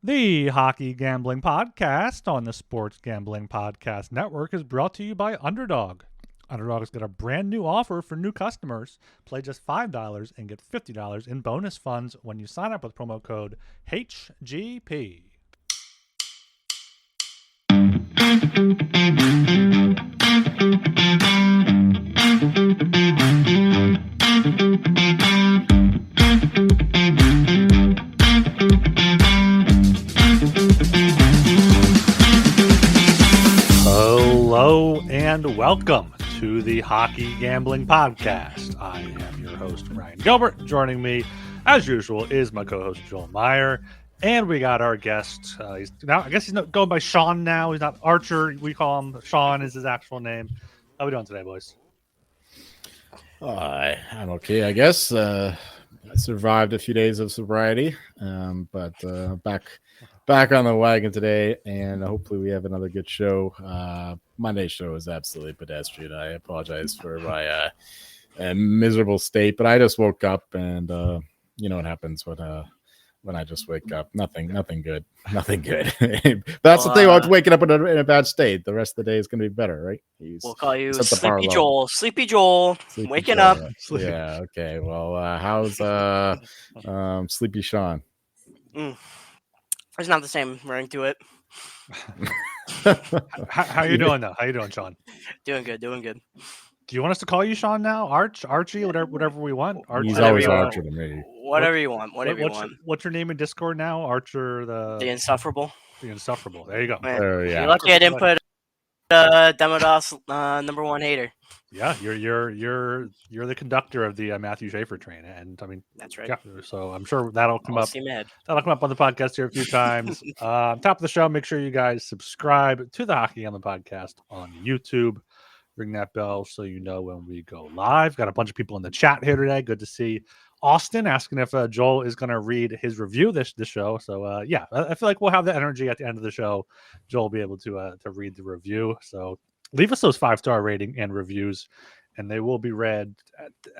The Hockey Gambling Podcast on the Sports Gambling Podcast Network is brought to you by Underdog. Underdog has got a brand new offer for new customers. Play just $5 and get $50 in bonus funds when you sign up with promo code HGP. Hello and welcome to the Hockey Gambling Podcast. I am your host, Ryan Gilbert. Joining me, as usual, is my co-host, Joel Meyer. And we got our guest. I guess he's not going by Sean now. He's not Archer. We call him Sean is his actual name. How we doing today, boys? I'm okay, I guess. I survived a few days of sobriety, but back on the wagon today, and hopefully we have another good show. Monday's show is absolutely pedestrian. I apologize for my miserable state, but I just woke up, and you know what happens when I just wake up. Nothing good. That's the thing about waking up in a bad state. The rest of the day is going to be better, right? We'll call you Sleepy Joel. Sleepy Joel. Waking up. Yeah. Okay. Well, how's Sleepy Sean? It's not the same ring to it. How you doing, though? How you doing, Sean? Doing good. Do you want us to call you Sean now? Archie, whatever we want. Archie. He's always Archer to me. Whatever you want. What's your name in Discord now? Archer the Insufferable. The Insufferable. There you go. You're lucky I didn't put Demodos's number one hater. Yeah, you're the conductor of the Matthew Schaefer train, and I mean that's right. Yeah, so I'm sure that'll come up. Mad. That'll come up on the podcast here a few times. Top of the show, make sure you guys subscribe to the Hockey on the Podcast on YouTube. Ring that bell so you know when we go live. Got a bunch of people in the chat here today. Good to see Austin asking if Joel is going to read his review this show. So yeah, I feel like we'll have the energy at the end of the show. Joel will be able to read the review. So leave us those 5-star rating and reviews, and they will be read.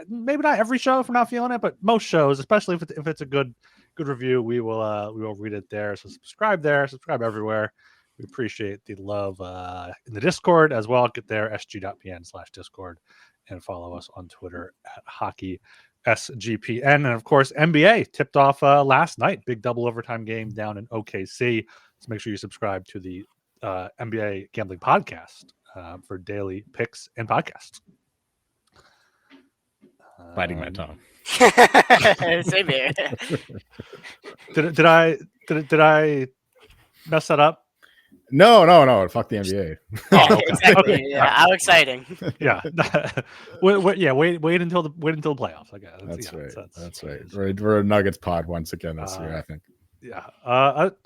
Maybe not every show if we're not feeling it, but most shows, especially if it's a good review, we will read it there. So subscribe there, subscribe everywhere. We appreciate the love in the Discord as well. Get there, sg.pn/Discord, and follow us on Twitter at Hockey SGPN. And of course, NBA tipped off last night. Big double overtime game down in OKC. So make sure you subscribe to the NBA Gambling Podcast for daily picks and podcasts. Biting my tongue. Same here. Did I mess that up? No. Fuck the NBA. Oh, exactly. Okay. Yeah, how exciting. Yeah. Wait until the playoffs, I guess. That's right. We're a Nuggets pod once again this year, I think. Yeah.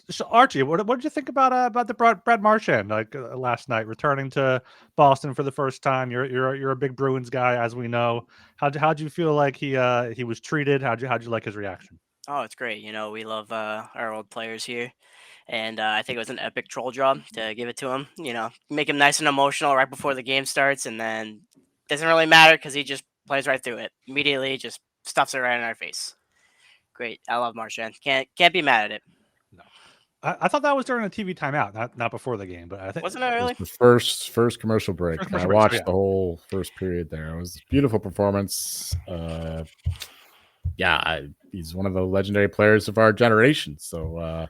So Archie, what did you think about the Brad Marchand last night returning to Boston for the first time? You're a big Bruins guy, as we know. How'd you feel like he was treated? How'd you like his reaction? Oh, it's great. You know, we love our old players here. And I think it was an epic troll job to give it to him. You know, make him nice and emotional right before the game starts, and then doesn't really matter because he just plays right through it immediately. Just stuffs it right in our face. Great, I love Marchand. Can't be mad at it. No, I thought that was during a TV timeout, not before the game. But I think wasn't it really the first commercial break? I watched the whole first period there. It was a beautiful performance. He's one of the legendary players of our generation. So.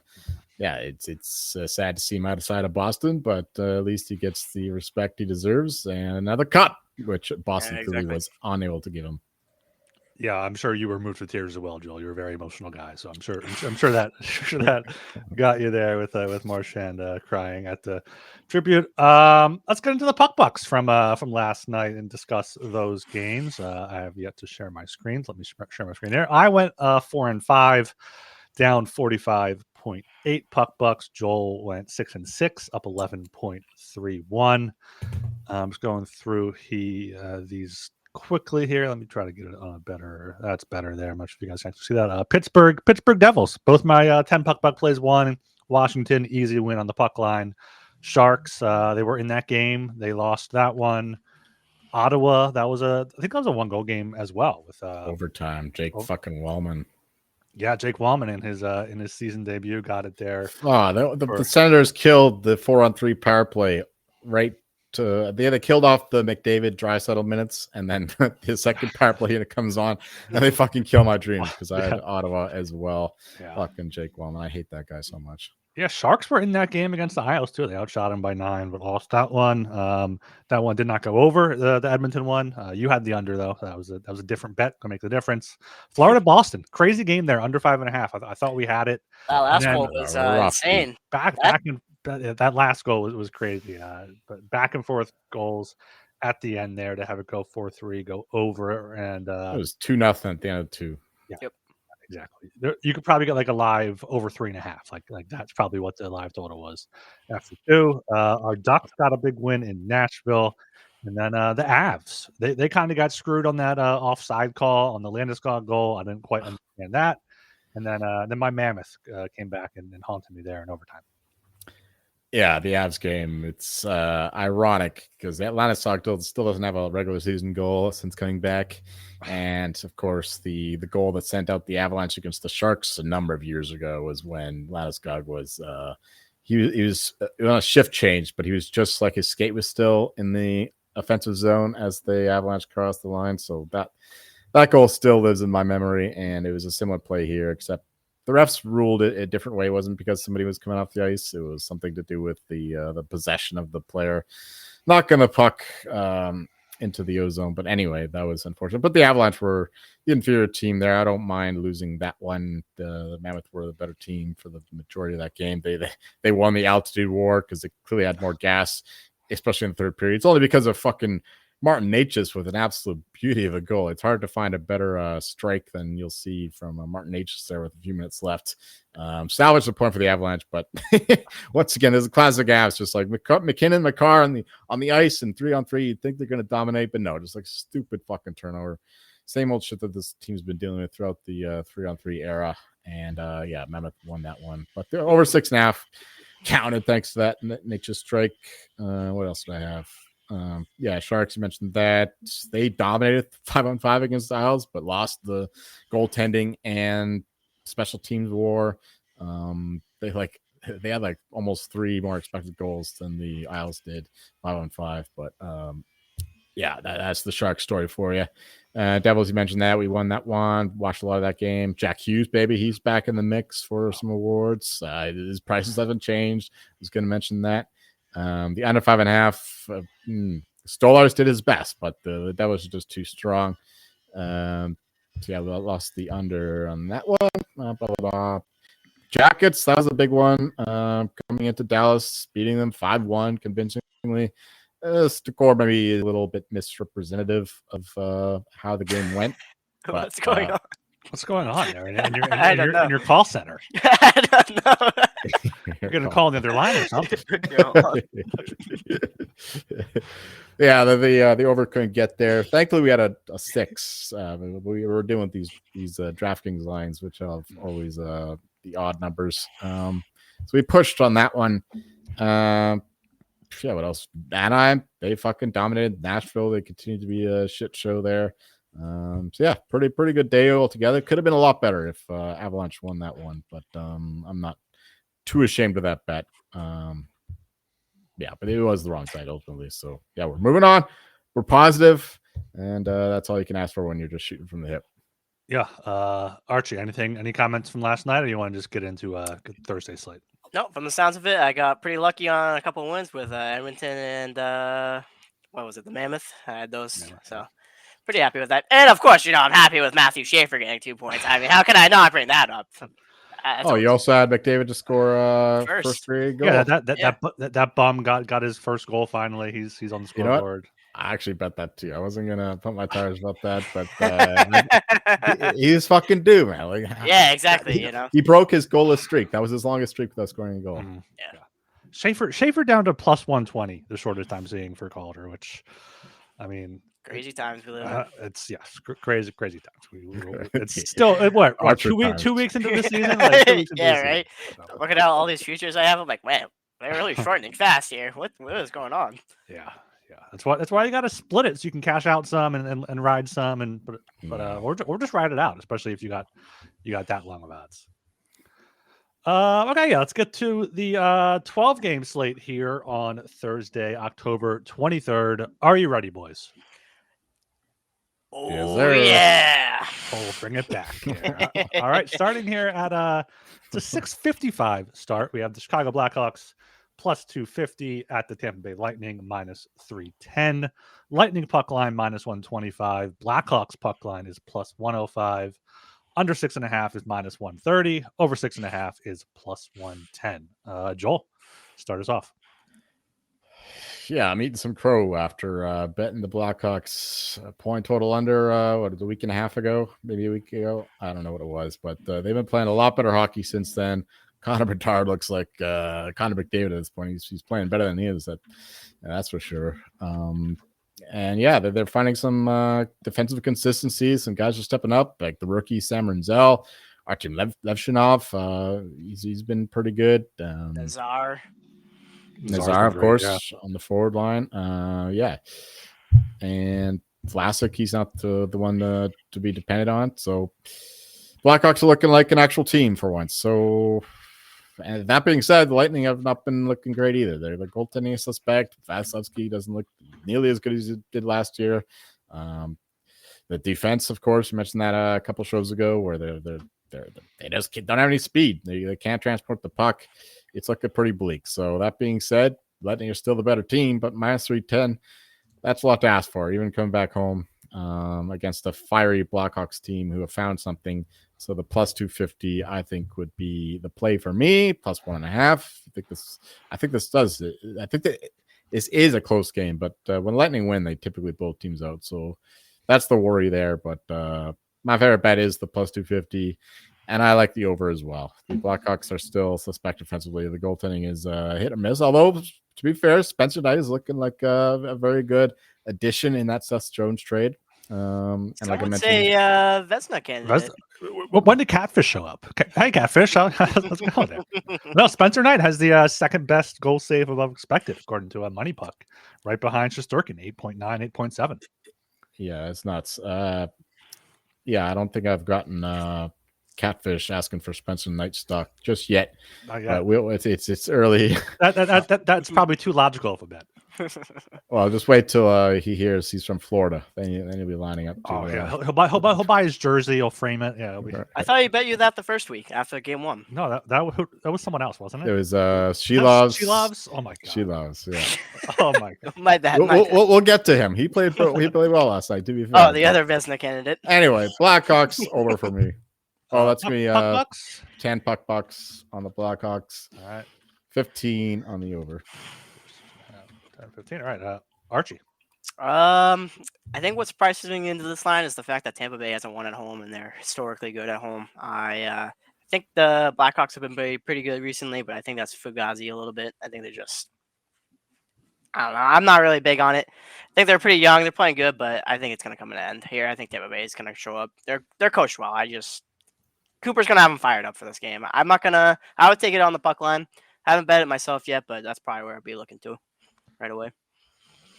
Yeah, it's sad to see him outside of Boston, but at least he gets the respect he deserves and another cup, which Boston clearly was unable to give him. Yeah, I'm sure you were moved to tears as well, Joel. You're a very emotional guy, so I'm sure that got you there with Marchand crying at the tribute. Let's get into the puck bucks from last night and discuss those games. I have yet to share my screen. Let me share my screen there. I went 4-5. Down 45.8 puck bucks. Joel went 6-6, up 11.31. I'm just going through these quickly here. Let me try to get it on a better. That's better there. I'm not sure if you guys can see that. Pittsburgh Devils. Both my 10 puck plays won. Washington, easy win on the puck line. Sharks, they were in that game. They lost that one. Ottawa, I think that was a 1-goal game as well with overtime. Jake fucking Wellman. Yeah, Jake Wallman in his season debut got it there. The Senators killed the 4-on-3 power play right to they killed off the McDavid Draisaitl minutes, and then the second power play unit comes on, and they fucking kill my dreams because I had Ottawa as well. Yeah. Fucking Jake Wallman, I hate that guy so much. Yeah, Sharks were in that game against the Isles too. They outshot him by 9, but lost that one. That one did not go over the Edmonton one. You had the under though. That was a different bet. Gonna make the difference. Florida Boston, crazy game there, under 5.5. I thought we had it. That last goal was insane. That last goal was crazy. But back and forth goals at the end there to have it go 4-3, go over, and it was 2-0 at the end of 2. Yeah. Yep. Exactly. You could probably get like a live over 3.5. Like that's probably what the live total was after 2. Our Ducks got a big win in Nashville, and then the Avs they kind of got screwed on that offside call on the Landeskog goal. I didn't quite understand that, and then my Mammoth came back and haunted me there in overtime. Yeah, the Avs game. It's ironic because Atlanta still doesn't have a regular season goal since coming back, and of course the goal that sent out the Avalanche against the Sharks a number of years ago was when Landeskog was he was on a shift change, but he was just like his skate was still in the offensive zone as the Avalanche crossed the line. So that goal still lives in my memory, and it was a similar play here, except the refs ruled it a different way. It wasn't because somebody was coming off the ice. It was something to do with the possession of the player, not going to puck into the O-zone. But anyway, that was unfortunate. But the Avalanche were the inferior team there. I don't mind losing that one. The Mammoth were the better team for the majority of that game. They won the altitude war because they clearly had more gas, especially in the third period. It's only because of fucking Martin Necas with an absolute beauty of a goal. It's hard to find a better strike than you'll see from Martin Necas there with a few minutes left. Salvage the point for the Avalanche, but once again, there's a classic Avs, just like McKinnon, Makar on the ice and 3-on-3. You'd think they're going to dominate, but no, just like stupid fucking turnover. Same old shit that this team's been dealing with throughout the 3-on-3 era. And yeah, Mammoth won that one, but they're over 6.5 counted thanks to that Necas strike. What else did I have? Yeah, Sharks, you mentioned that they dominated 5-on-5 against the Isles, but lost the goaltending and special teams war. They had like almost 3 more expected goals than the Isles did 5-on-5. But yeah, that's the Sharks story for you. Devils, you mentioned that we won that one. Watched a lot of that game. Jack Hughes, baby, he's back in the mix for some awards. His prices haven't changed. I was going to mention that. The under 5.5, Stolarz did his best, but the Devils are just too strong. So yeah, we lost the under on that one. Blah, blah, blah. Jackets, that was a big one. Coming into Dallas, beating them 5-1 convincingly. Score maybe a little bit misrepresentative of how the game went. What's going on? What's going on there in your call center? I don't know. You're going to call the other line or something. Yeah, the over couldn't get there. Thankfully, we had a 6. We were doing these DraftKings lines, which are always the odd numbers. So we pushed on that one. Yeah, what else? Anaheim, they fucking dominated Nashville. They continue to be a shit show there. So yeah, pretty good day altogether. Could have been a lot better if Avalanche won that one, but I'm not too ashamed of that bet. Yeah, but it was the wrong side ultimately. So yeah, we're moving on. We're positive, and that's all you can ask for when you're just shooting from the hip. Yeah, Archie, any comments from last night, or you want to just get into Thursday slate? No, from the sounds of it, I got pretty lucky on a couple of wins with Edmonton and what was it, the Mammoth? I had those, so pretty happy with that. And of course, I'm happy with Matthew Schaefer getting 2 points. I mean, how can I not bring that up? You also had McDavid to score first 3 goals. Yeah, that bum got his first goal finally. He's on the scoreboard. I actually bet that too. I wasn't gonna put my tires about that, but he's fucking due, man. Like, yeah, exactly. He broke his goalless streak. That was his longest streak without scoring a goal. Mm-hmm. Yeah. Schaefer down to plus 120, the shortest I'm seeing for Calder, which, I mean, crazy times we live in. It's crazy times. It's still what 2 weeks into the season. Like, 2 weeks into yeah, the right. Season, so. Looking at all these futures I have, I'm like, man, they're really shortening fast here. What is going on? Yeah. That's why you got to split it so you can cash out some and ride some or just ride it out, especially if you got that long of odds. Okay, let's get to the 12 game slate here on Thursday, October 23rd. Are you ready, boys? Oh yeah! Oh, bring it back. All right, starting here at it's a 6:55 start. We have the Chicago Blackhawks plus 250 at the Tampa Bay Lightning minus 310. Lightning puck line minus 125. Blackhawks puck line is plus 105. Under 6.5 is minus 130. Over 6.5 is plus 110. Joel, start us off. Yeah, I'm eating some crow after betting the Blackhawks point total under a week and a half ago, maybe a week ago. I don't know what it was, but they've been playing a lot better hockey since then. Connor Bedard looks like Connor McDavid at this point. He's playing better than he is. That's for sure. And yeah, they're finding some defensive consistency. Some guys are stepping up, like the rookie Sam Renzel, Artem Levshinov. He's been pretty good. Nazar, of course, on the forward line. Yeah, and Vlasic, he's not the one to be dependent on. So Blackhawks are looking like an actual team for once. So, and that being said, the Lightning have not been looking great either. The goaltending is suspect. Vasilevsky doesn't look nearly as good as he did last year. The defense, of course, you mentioned that a couple shows ago, where they just don't have any speed. They can't transport the puck. It's looking pretty bleak. So that being said, Lightning are still the better team, but minus 310, that's a lot to ask for, even coming back home against a fiery Blackhawks team who have found something. So the plus 250, I think, would be the play for me. Plus 1.5. I think this is a close game, but when Lightning win, they typically blow teams out. So that's the worry there. But my favorite bet is the plus 250. And I like the over as well. The Blackhawks are still suspect defensively. The goaltending is hit or miss. Although, to be fair, Spencer Knight is looking like a very good addition in that Seth Jones trade. And like I mentioned, say Vezina candidate. When did Catfish show up? Hey, Catfish, let's go there. No, Spencer Knight has the second best goal save above expected, according to a Money Puck, right behind Shesterkin, 8.9, 8.7. Yeah, it's nuts. Yeah, I don't think I've gotten Catfish asking for Spencer Knight stock just yet. It's early. That's probably too logical of a bet. Well, just wait till he hears he's from Florida. Then he'll be lining up. He'll buy his jersey. He'll frame it. Yeah. I thought he bet you that the first week after game one. No, that was someone else, wasn't it? It was She Loves. Oh my god. She Loves. Yeah. Oh my god. My bad. We'll get to him. He played well last night. To be fair. Oh, the other Vezina candidate. Anyway, Blackhawks over for me. Oh, that's me. Puck bucks? 10 puck bucks on the Blackhawks. All right. 15 on the over. 10, 15. All right. Archie. I think what's pricing into this line is the fact that Tampa Bay hasn't won at home, and they're historically good at home. I think the Blackhawks have been pretty good recently, but I think that's Fugazi a little bit. I think they're just, I don't know. I'm not really big on it. I think they're pretty young. They're playing good, but I think it's going to come to an end here. I think Tampa Bay is going to show up. They're coached well. Cooper's going to have them fired up for this game. I would take it on the puck line. I haven't bet it myself yet, but that's probably where I'd be looking to right away.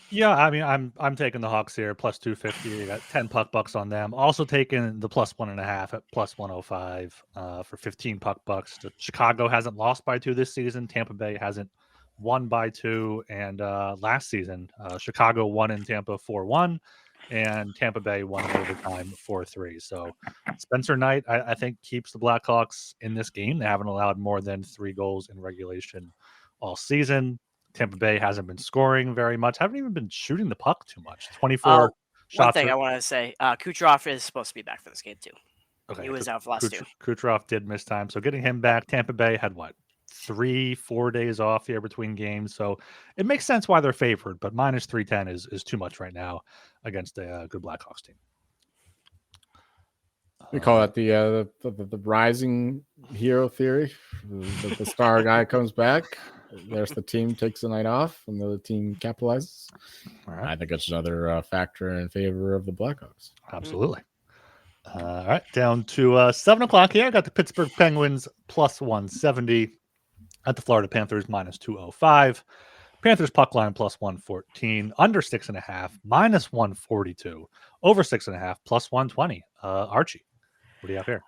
Yeah, I mean, I'm taking the Hawks here, plus 250. You got 10 puck bucks on them. Also taking the plus 1.5 at plus 105 for 15 puck bucks. Chicago hasn't lost by 2 this season. Tampa Bay hasn't won by 2. And last season, Chicago won in Tampa 4-1. And Tampa Bay won in overtime 4-3. So Spencer Knight, I think, keeps the Blackhawks in this game. They haven't allowed more than 3 goals in regulation all season. Tampa Bay hasn't been scoring very much. Haven't even been shooting the puck too much. 24 shots. One thing I want to say, Kucherov is supposed to be back for this game too. Okay, he was out for last 2. Kucherov did miss time. So getting him back, Tampa Bay had 3-4 days off here between games. So it makes sense why they're favored, but minus 310 is too much right now against a good Blackhawks team. We call it the rising hero theory. The star guy comes back. There's the team takes the night off, and the other team capitalizes. All right. I think it's another factor in favor of the Blackhawks. Absolutely. All right, down to 7 o'clock here. I got the Pittsburgh Penguins plus 170 at the Florida Panthers minus 205. Panthers puck line plus 114, under 6.5, minus 142, over 6.5, plus 120. Archie, what do you have here?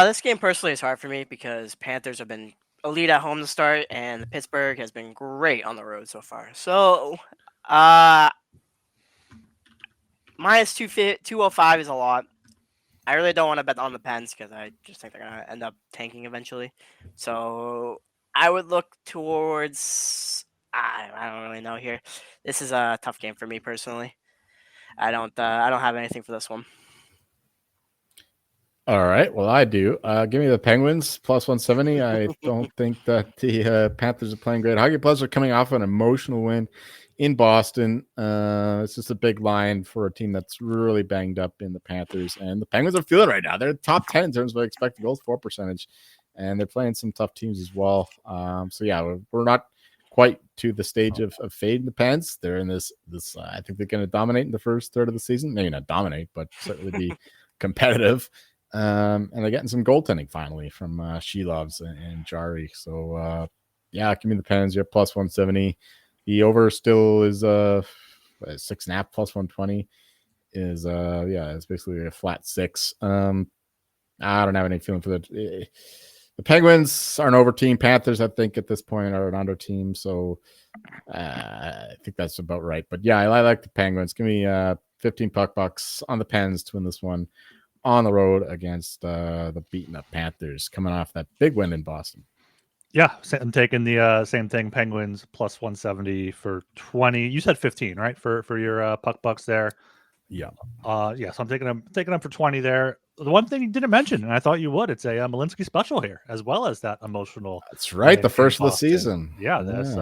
This game personally is hard for me because Panthers have been elite at home to start, and Pittsburgh has been great on the road so far. So, minus 205 is a lot. I really don't want to bet on the Pens because I just think they're going to end up tanking eventually. So I would look towards. I don't really know here. This is a tough game for me personally. I don't have anything for this one. All right. Well, I do. Give me the Penguins plus 170. I don't think that the Panthers are playing great hockey. Plus, are coming off an emotional win in Boston. It's just a big line for a team that's really banged up in the Panthers. And the Penguins are feeling right now. They're top 10 in terms of expected goals for percentage. And they're playing some tough teams as well. So, yeah, we're not quite to the stage of fading the Pens. They're in this I think they're going to dominate in the first third of the season. Maybe not dominate, but certainly be competitive. And they're getting some goaltending finally from Shelovs and Jari. So, yeah, give me the Pens. You're plus 170. The over still is 6.5 plus 120 is it's basically a flat 6. I don't have any feeling for that. The Penguins are an over team. Panthers, I think, at this point are an under team. So I think that's about right. But yeah, I like the Penguins. Give me 15 bucks on the Pens to win this one on the road against the beaten up Panthers coming off that big win in Boston. Yeah, I'm taking the same thing. Penguins plus 170 for 20. You said 15, right? For your puck bucks there. Yeah. So I'm taking them for 20 there. The one thing you didn't mention, and I thought you would, it's a Malinsky special here, as well as that emotional. That's right. The first of the season. Yeah, that's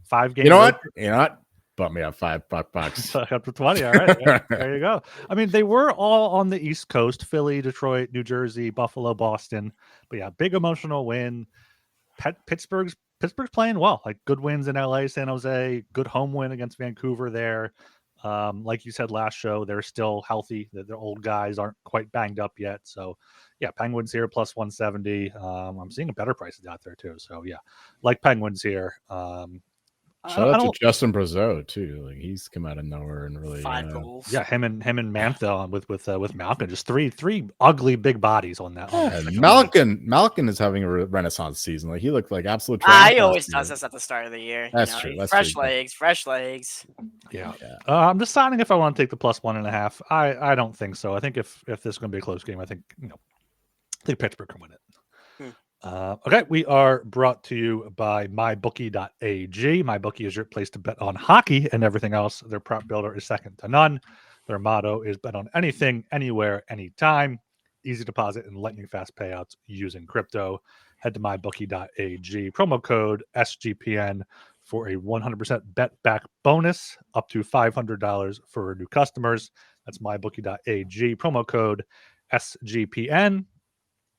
5 games. You know what? Bump me up $5 up to 20. All right. Yeah, there you go. I mean, they were all on the East Coast: Philly, Detroit, New Jersey, Buffalo, Boston. But yeah, big emotional win. Pittsburgh's playing well. Like good wins in LA, San Jose, good home win against Vancouver there. Like you said last show, they're still healthy. Their old guys aren't quite banged up yet. So yeah, Penguins here plus 170. I'm seeing a better prices out there too. So yeah, like Penguins here. Shout out to Justin Brazeau too. Like he's come out of nowhere and really 5 goals. Yeah, him and Mantha with Malkin, just three ugly big bodies on that. Malkin is having a renaissance season. Like he looked like absolute trash. He always does this at the start of the year. That's true. That's fresh true. legs. Yeah. I'm deciding if I want to take the plus 1.5. I don't think so. I think if this is going to be a close game, I think Pittsburgh can win it. Okay, we are brought to you by mybookie.ag. MyBookie is your place to bet on hockey and everything else. Their prop builder is second to none. Their motto is bet on anything, anywhere, anytime. Easy deposit and lightning fast payouts using crypto. Head to mybookie.ag. Promo code SGPN for a 100% bet back bonus up to $500 for new customers. That's mybookie.ag. Promo code SGPN.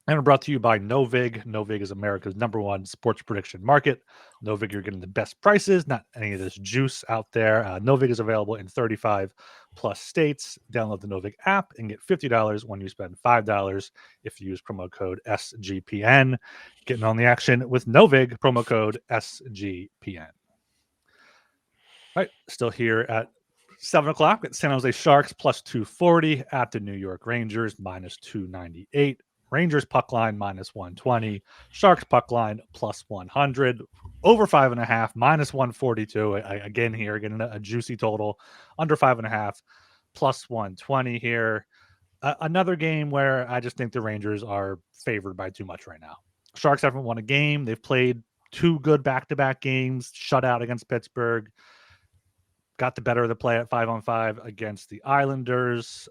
And we're brought to you by Novig. Novig is America's #1 sports prediction market. Novig, you're getting the best prices, not any of this juice out there. Novig is available in 35 plus states. Download the Novig app and get $50 when you spend $5 if you use promo code SGPN. Getting on the action with Novig, promo code SGPN. All right, still here at 7 o'clock at San Jose Sharks plus 240 at the New York Rangers minus 298. Rangers puck line minus 120, Sharks puck line plus 100, over 5.5 minus 142. Again here, getting a juicy total, under 5.5 plus 120 here. Another game where I just think the Rangers are favored by too much right now. Sharks haven't won a game. They've played 2 good back-to-back games, shutout against Pittsburgh. Got the better of the play at 5-on-5 against the Islanders.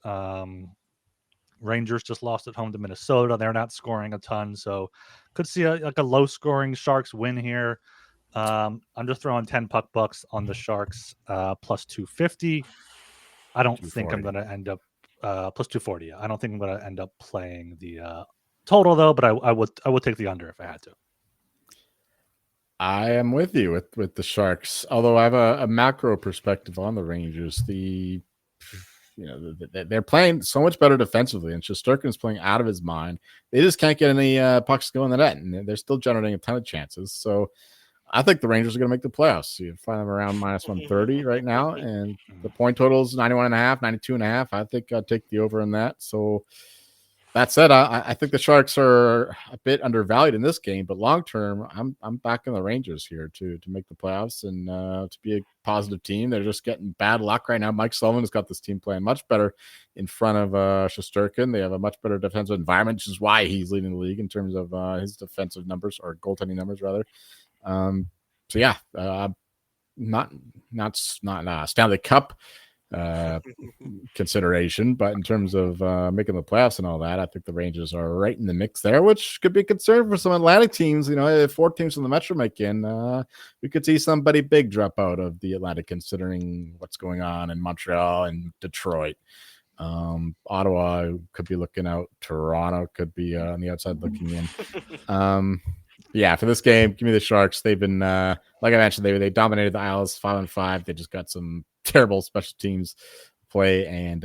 Rangers just lost at home to Minnesota. They're not scoring a ton, so could see a low-scoring Sharks win here. I'm just throwing 10 puck bucks on the Sharks plus 250. I don't think I'm going to end up plus 240. I don't think I'm going to end up playing the total though, but I would take the under if I had to. I am with you with the Sharks, although I have a macro perspective on the Rangers. They're playing so much better defensively, and Shesterkin's playing out of his mind. They just can't get any pucks going in the net, and they're still generating a ton of chances. So I think the Rangers are going to make the playoffs. You find them around minus 130 right now, and the point total is 91.5, 92.5. I think I'd take the over in that. So that said, I think the Sharks are a bit undervalued in this game, but long term, I'm backing the Rangers here to make the playoffs and to be a positive team. They're just getting bad luck right now. Mike Sullivan has got this team playing much better in front of Shesterkin. They have a much better defensive environment, which is why he's leading the league in terms of his defensive numbers, or goaltending numbers rather. So yeah, not Stanley Cup consideration, but in terms of making the playoffs and all that, I think the Rangers are right in the mix there, which could be a concern for some Atlantic teams. You know, if 4 teams from the Metro make in, we could see somebody big drop out of the Atlantic, considering what's going on in Montreal and Detroit. Ottawa could be looking out. Toronto could be on the outside looking in. Yeah, for this game, give me the Sharks. They've been, like I mentioned, they dominated the Isles 5-5. They just got some terrible special teams play and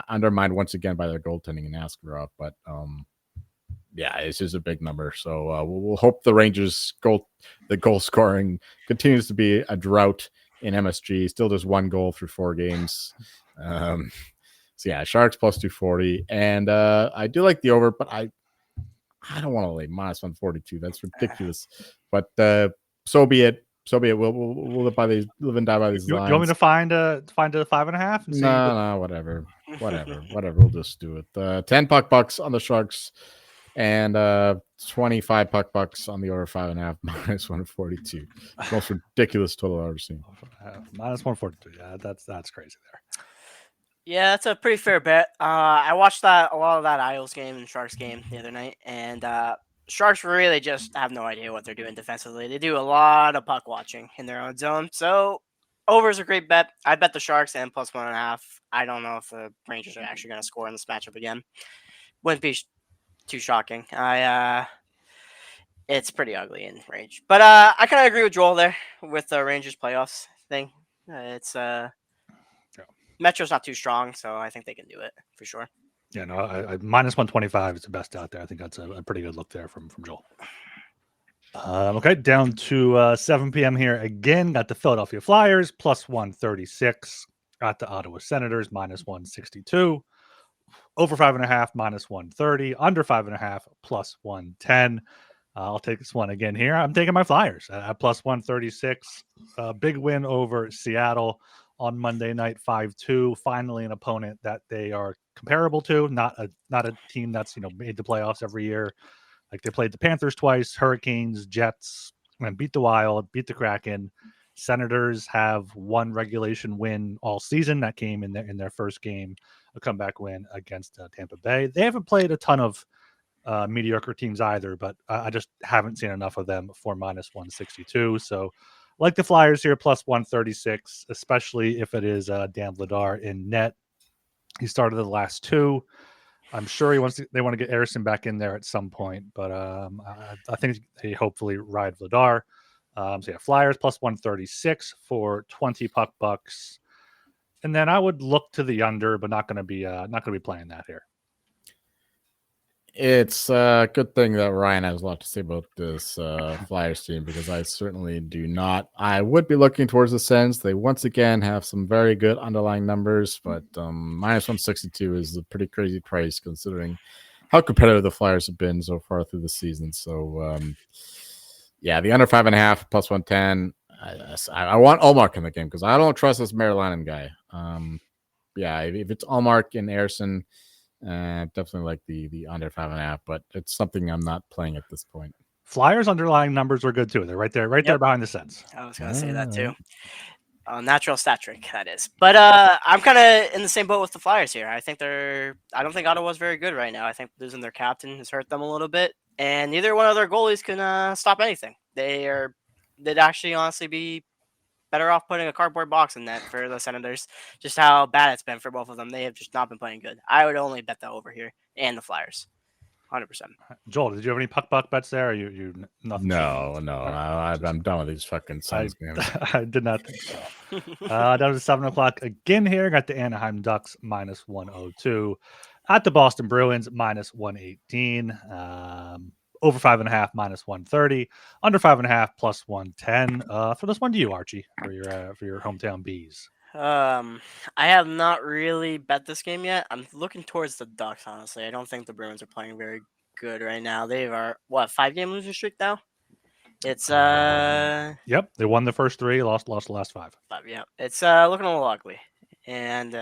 undermined once again by their goaltending in Askarov. But yeah, it's just a big number. So we'll hope the Rangers the goal scoring continues to be a drought in MSG. Still just 1 goal through 4 games. So yeah, Sharks plus 240, and I do like the over, but I don't want to lay minus 142. That's ridiculous. But so be it. So be it. We'll live and die by these lines. You want me to find a 5.5? No, whatever. We'll just do it. 10 bucks on the Sharks, and 25 bucks on the over 5.5 minus 142. Most ridiculous total I've ever seen. Minus 142. Yeah, that's crazy there. Yeah, that's a pretty fair bet. I watched a lot of that Isles game and Sharks game the other night, and Sharks really just have no idea what they're doing defensively. They do a lot of puck watching in their own zone. So over is a great bet. I bet the Sharks and plus 1.5. I don't know if the Rangers are actually going to score in this matchup again. Wouldn't be too shocking. It's pretty ugly in range, but I kind of agree with Joel there with the Rangers playoffs thing. It's Metro's not too strong, so I think they can do it for sure. Yeah, no, I minus 125 is the best out there. I think that's a pretty good look there from Joel. Okay, down to 7 p.m. here again. Got the Philadelphia Flyers plus 136. Got the Ottawa Senators minus 162. Over 5.5 minus 130. Under 5.5 plus 110. I'll take this one again here. I'm taking my Flyers at plus 136. Big win over Seattle on Monday night, 5-2. Finally, an opponent that they are comparable to, not a team that's made the playoffs every year. Like, they played the Panthers twice, Hurricanes, Jets, and beat the Wild, beat the Kraken. Senators have 1 regulation win all season. That came in their first game, a comeback win against Tampa Bay. They haven't played a ton of mediocre teams either, but I just haven't seen enough of them for minus 162. So like the Flyers here, plus 136, especially if it is Dan Vladar in net. He started the last 2. I'm sure they want to get Harrison back in there at some point, but I think they hopefully ride Vladar. So yeah, Flyers plus 136 for 20 bucks, and then I would look to the under, but not going to be playing that here. It's a good thing that Ryan has a lot to say about this Flyers team, because I certainly do not. I would be looking towards the Sens. They once again have some very good underlying numbers, but minus 162 is a pretty crazy price considering how competitive the Flyers have been so far through the season. So, yeah, the under 5.5 plus 110. I want Ullmark in the game because I don't trust this Marilanen guy. Yeah, if it's Ullmark and Ersson, definitely like the under 5.5, but it's something I'm not playing at this point. Flyers underlying numbers are good too. They're right there behind the Sens. I was going to say that too. Natural stat trick, that is. But I'm kind of in the same boat with the Flyers here. I don't think Ottawa's very good right now. I think losing their captain has hurt them a little bit, and neither one of their goalies can stop anything. They'd actually honestly be better off putting a cardboard box in net for the Senators. Just how bad it's been for both of them. They have just not been playing good. I would only bet that over here and the Flyers, 100%. Joel, did you have any puck bets there? Or you nothing? No. I'm done with these fucking Sens games. I did not think so. Down to 7 o'clock again here. Got the Anaheim Ducks minus 102 at the Boston Bruins minus 118. over 5.5 minus 130, under 5.5 plus 110. For this one to you, Archie, for your hometown bees. I have not really bet this game yet. I'm looking towards the Ducks, honestly. I don't think the Bruins are playing very good right now. They are 5-game losing streak now. It's Yep, they won the first 3, lost the last 5. yeah, it's looking a little ugly, and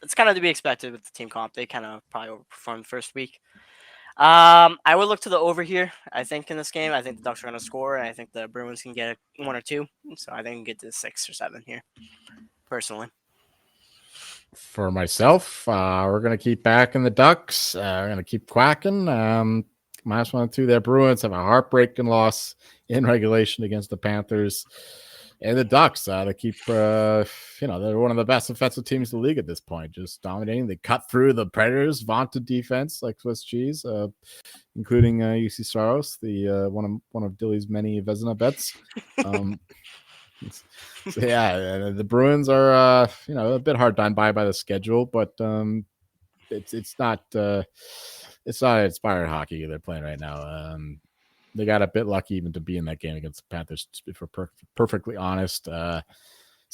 it's kind of to be expected with the team comp. They kind of probably overperformed the first week. I would look to the over here. I think in this game, I think the Ducks are going to score, and I think the Bruins can get 1 or 2. So I think I can get to 6 or 7 here, personally. For myself, we're going to keep backing the Ducks. We're going to keep quacking. Minus 1-2. Their Bruins have a heartbreaking loss in regulation against the Panthers. And the Ducks, they keep, they're one of the best offensive teams in the league at this point, just dominating. They cut through the Predators' vaunted defense like Swiss cheese, including UC Saros, the one of Dilly's many Vezina bets. So yeah, the Bruins are a bit hard done by the schedule, but it's not inspired hockey they're playing right now. They got a bit lucky even to be in that game against the Panthers, to be perfectly honest. So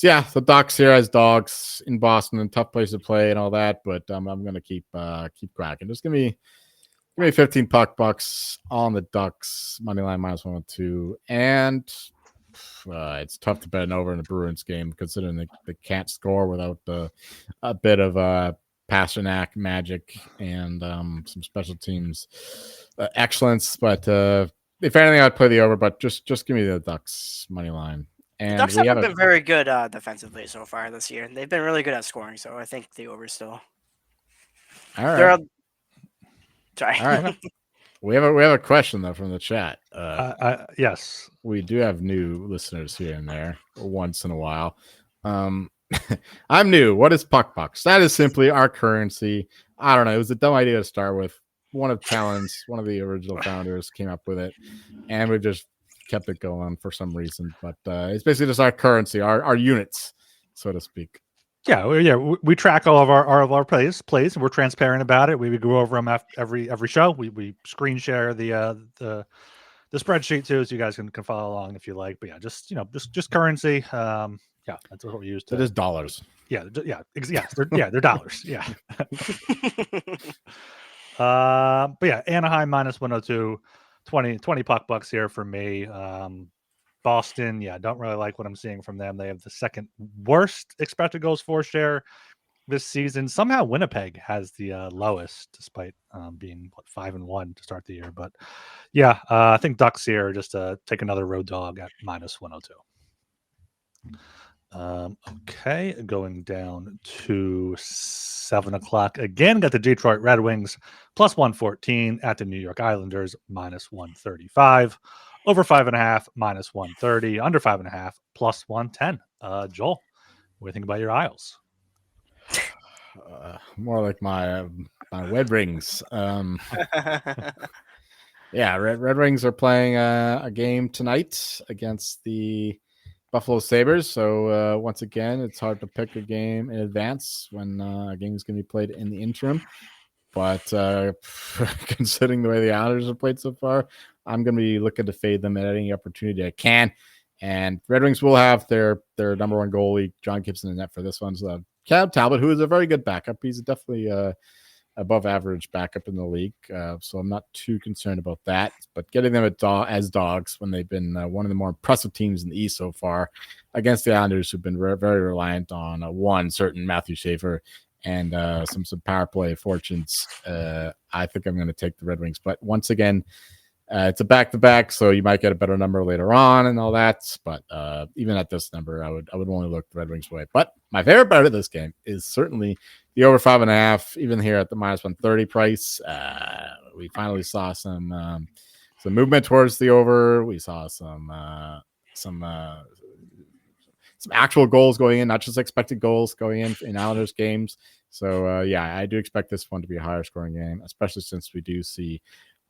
yeah, the Ducks here as dogs in Boston, and tough place to play and all that, but I'm gonna keep cracking. Just give me 15 bucks on the Ducks money line minus 1-2, and it's tough to bet an over in the Bruins game considering they can't score without a bit of Pasternak magic and some special teams excellence. But if anything, I'd play the over. But just give me the Ducks money line. And the Ducks haven't been very good defensively so far this year. They've been really good at scoring, so I think the over still. All right. Sorry. All right. We have a question though from the chat. Yes, we do have new listeners here and there once in a while. I'm new. What is puck bucks? That is simply our currency. I don't know. It was a dumb idea to start with. One of Talon's, one of the original founders, came up with it, and we just kept it going for some reason. But it's basically just our currency, our units, so to speak. Yeah, we track all of our plays, and we're transparent about it. We go over them after every show. We screen share the spreadsheet too, so you guys can follow along if you like. But yeah, just currency. Yeah, that's what we use. It is dollars. Yeah, they're dollars. Yeah. But yeah, Anaheim minus 102, 20 puck bucks here for me. Boston, yeah, don't really like what I'm seeing from them. They have the second worst expected goals for share this season. Somehow Winnipeg has the lowest, despite being 5-1 to start the year. But yeah, I think Ducks here just take another road dog at minus 102. Okay, going down to 7 o'clock again. Got the Detroit Red Wings plus 114 at the New York Islanders minus 135. Over 5.5 minus 130. Under 5.5 plus 110. Joel, what do you think about your Isles? More like my Red Wings. Yeah, Red Wings are playing a game tonight against the Buffalo Sabres. So once again, it's hard to pick a game in advance when a game is going to be played in the interim. But considering the way the Islanders have played so far, I'm going to be looking to fade them at any opportunity I can. And Red Wings will have their number one goalie, John Gibson, in net for this one. So Cam Talbot, who is a very good backup. He's definitely above average backup in the league. So I'm not too concerned about that. But getting them as dogs when they've been one of the more impressive teams in the East so far against the Islanders, who've been very reliant on one certain Matthew Schaefer and some power play fortunes. I think I'm going to take the Red Wings. But once again, it's a back-to-back, so you might get a better number later on and all that. But even at this number, I would only look the Red Wings way. But my favorite part of this game is certainly the over 5.5, even here at the minus 130 price. We finally saw some movement towards the over. We saw some actual goals going in, not just expected goals going in Islanders games. So yeah, I do expect this one to be a higher scoring game, especially since we do see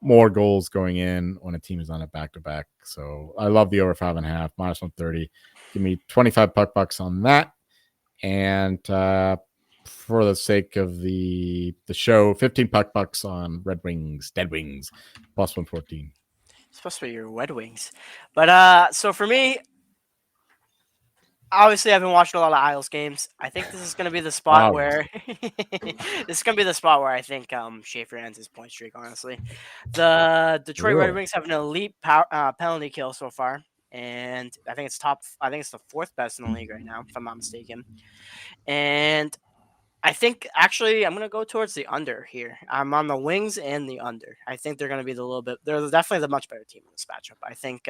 more goals going in when a team is on a back-to-back. So I love the over 5.5, minus 130. Give me 25 bucks on that. And for the sake of the show, 15 puck bucks on Red Wings, Dead Wings, plus 114. supposed to be your Red Wings. But so for me, obviously I've been watching a lot of Isles games. I think this is going to be the spot where this is going to be the spot where I think Schaefer ends his point streak. Honestly, the Detroit Red Really? Wings have an elite penalty kill so far, and I think it's top. I think it's the fourth best in the league right now, if I'm not mistaken. And I think actually I'm going to go towards the under here. I'm on the Wings and the under. I think they're going to be they're definitely the much better team in this matchup. I think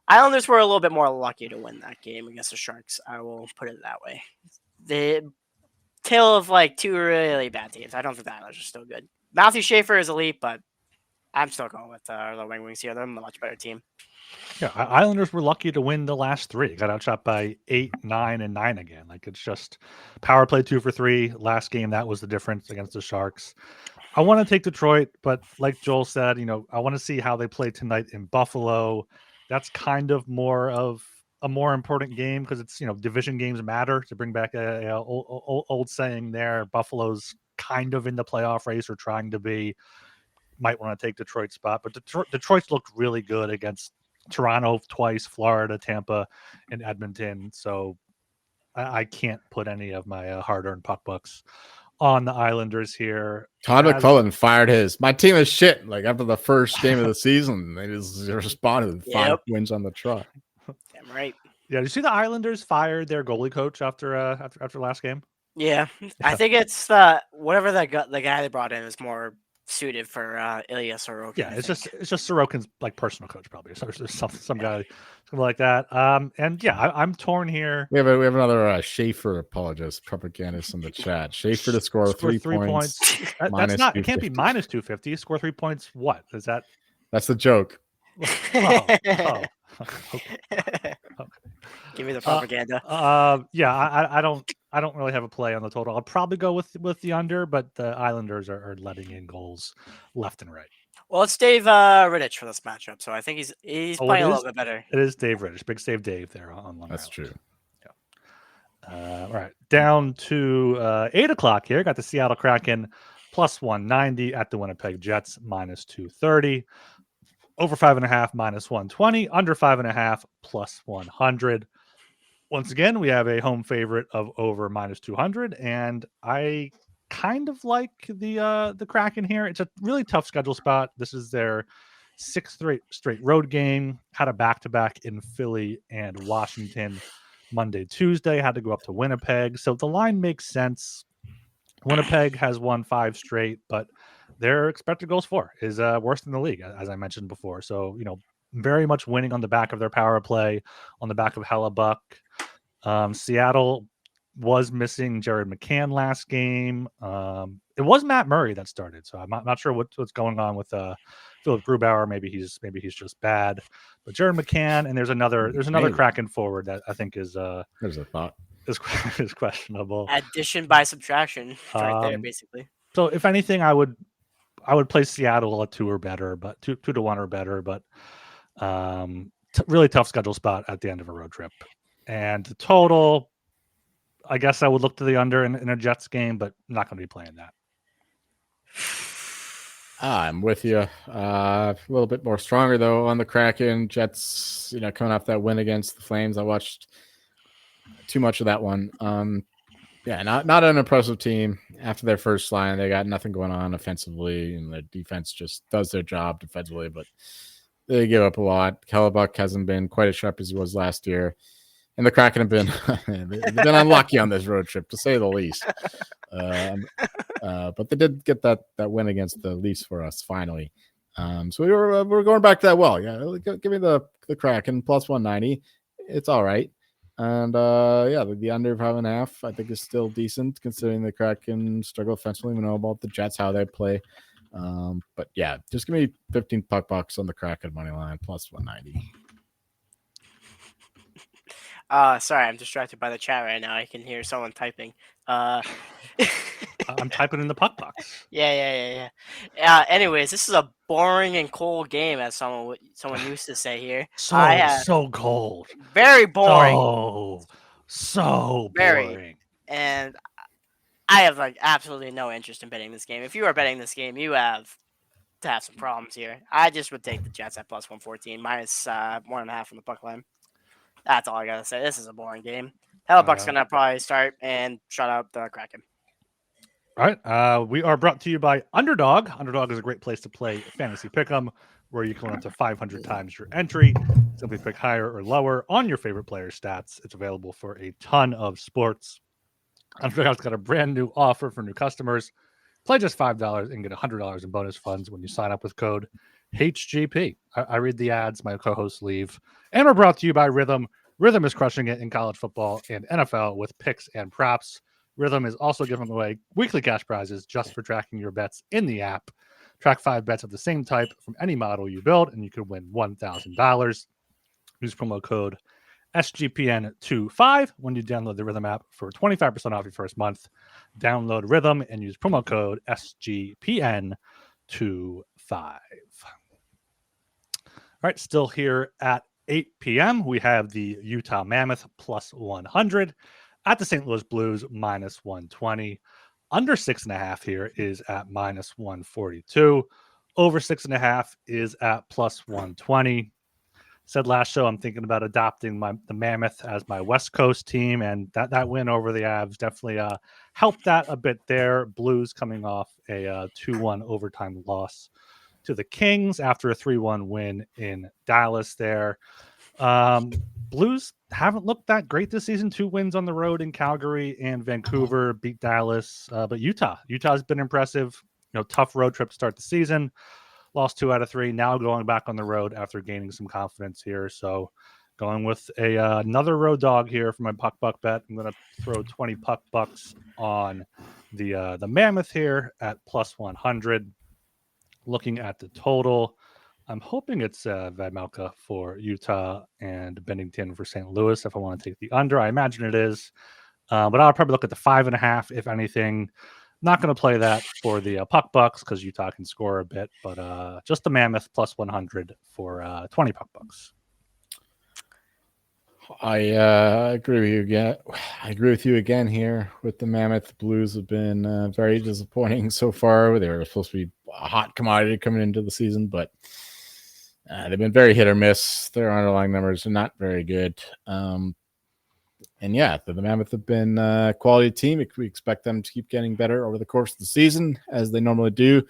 Islanders were a little bit more lucky to win that game against the Sharks. I will put it that way. The tale of like two really bad teams. I don't think the Islanders are still good. Matthew Schaefer is elite, but I'm still going with the Red Wings here. They're a much better team. Yeah, Islanders were lucky to win the last three. Got outshot by 8, 9, and 9 again. Like, it's just power play 2 for 3. Last game, that was the difference against the Sharks. I want to take Detroit, but like Joel said, I want to see how they play tonight in Buffalo. That's kind of more of a more important game because it's, division games matter. To bring back a old saying there, Buffalo's kind of in the playoff race or trying to be. Might want to take Detroit's spot, but Detroit's looked really good against Toronto twice, Florida, Tampa, and Edmonton. So I can't put any of my hard-earned puck bucks on the Islanders here. Todd McClellan fired his. My team is shit. Like after the first game of the season, they just responded with 5 wins on the trot. Damn right. Yeah, did you see the Islanders fired their goalie coach after last game? Yeah, I think it's whatever the guy they brought in is more suited for Ilya Sorokin. Yeah, it's just Sorokin's like personal coach probably. So there's some guy something like that. And yeah, I'm torn here. We have another Schaefer apologist propagandist in the chat. Schaefer to score 3 points. That's not. It can't be minus 250. Score 3 points. What is that? That's the joke. Okay. Give me the propaganda. Yeah, I don't really have a play on the total. I'll probably go with the under, but the Islanders are letting in goals left and right. Well, it's Dave Rittich for this matchup, so I think he's playing a little bit better. It is Dave Rittich. Big save Dave there on Long That's Island. true. Yeah. All right, down to 8 o'clock here. Got the Seattle Kraken plus 190 at the Winnipeg Jets minus 230. Over 5.5 minus 120. Under 5.5 plus 100. Once again, we have a home favorite of over minus 200, and I kind of like the Kraken here. It's a really tough schedule spot. This is their 6th straight road game. Had a back-to-back in Philly and Washington Monday, Tuesday. Had to go up to Winnipeg. So the line makes sense. Winnipeg has won 5 straight, but their expected goals for is worse than the league, as I mentioned before. So, very much winning on the back of their power play, on the back of Hellebuck. Seattle was missing Jared McCann last game. It was Matt Murray that started, so I'm not sure what's going on with Philip Grubauer. Maybe he's just bad. But Jared McCann, and there's another Kraken forward that I think is there's a thought is questionable. Addition by subtraction, right there, basically. So if anything, I would play Seattle at 2 or better, but 2 to 1 or better. But really tough schedule spot at the end of a road trip. And the total, I guess I would look to the under in a Jets game, but I'm not going to be playing that. I'm with you. A little bit more stronger, though, on the Kraken. Jets, coming off that win against the Flames. I watched too much of that one. Yeah, not an impressive team. After their first line, they got nothing going on offensively, and their defense just does their job defensively, but they give up a lot. Hellebuck hasn't been quite as sharp as he was last year. And the Kraken have been they've been unlucky on this road trip, to say the least. But they did get that win against the Leafs for us finally. So we're going back to that well. Yeah, give me the Kraken plus 190. It's all right. And the under 5.5 I think is still decent considering the Kraken struggle offensively. We know about the Jets, how they play. But yeah, just give me 15 puck bucks on the Kraken money line plus 190. Sorry, I'm distracted by the chat right now. I can hear someone typing. I'm typing in the puck box. Yeah. Anyways, this is a boring and cold game, as someone used to say here. So cold. Very boring. So boring. Very. And I have absolutely no interest in betting this game. If you are betting this game, you have to have some problems here. I just would take the Jets at plus 114, minus 1.5 from the puck line. That's all I gotta say. This is a boring game. Hellebuck's gonna probably start and shut out the Kraken. All right. We are brought to you by Underdog. Underdog is a great place to play fantasy pick'em, where you can win up to 500 times your entry. Simply pick higher or lower on your favorite player stats. It's available for a ton of sports. Underdog's got a brand new offer for new customers. Play just $5 and get $100 in bonus funds when you sign up with code HGP. I read the ads, my co-hosts leave. And we're brought to you by Rhythm. Rhythm is crushing it in college football and NFL with picks and props. Rhythm is also giving away weekly cash prizes just for tracking your bets in the app. Track 5 bets of the same type from any model you build, and you could win $1,000. Use promo code SGPN25 when you download the Rhythm app for 25% off your first month. Download Rhythm and use promo code SGPN25. All right, still here at 8 p.m. We have the Utah Mammoth plus 100 at the St. Louis Blues minus 120. Under 6.5 here is at minus 142. Over 6.5 is at plus 120. Said last show I'm thinking about adopting the Mammoth as my West Coast team, and that win over the Avs definitely helped that a bit there. Blues coming off a 2-1 overtime loss to the Kings after a 3-1 win in Dallas there. Blues haven't looked that great this season. 2 wins on the road in Calgary and Vancouver, beat Dallas. But Utah's been impressive. Tough road trip to start the season. Lost 2 out of 3. Now going back on the road after gaining some confidence here. So going with another road dog here for my puck buck bet. I'm going to throw 20 puck bucks on the Mammoth here at plus 100. Looking at the total, I'm hoping it's Vejmelka for Utah and Bennington for St. Louis if I want to take the under. I imagine it is. But I'll probably look at the 5.5 if anything. Not going to play that for the puck bucks because Utah can score a bit, but just the Mammoth plus 100 for 20 puck bucks. I agree with you again. I agree with you again here with the Mammoth. The Blues have been very disappointing so far. They were supposed to be a hot commodity coming into the season, but they've been very hit or miss. Their underlying numbers are not very good. And yeah, the Mammoth have been a quality team. We expect them to keep getting better over the course of the season, as they normally do.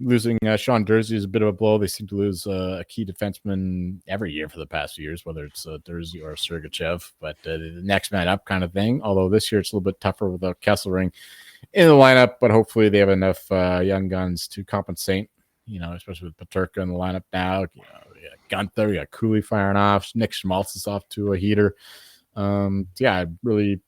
Losing Sean Durzi is a bit of a blow. They seem to lose a key defenseman every year for the past few years, whether it's Durzi or Sergachev. But the next man up kind of thing. Although this year it's a little bit tougher without Kesselring in the lineup. But hopefully they have enough young guns to compensate, especially with Peterka in the lineup now. We got Gunther, we got Cooley firing off. Nick Schmaltz is off to a heater. I'm really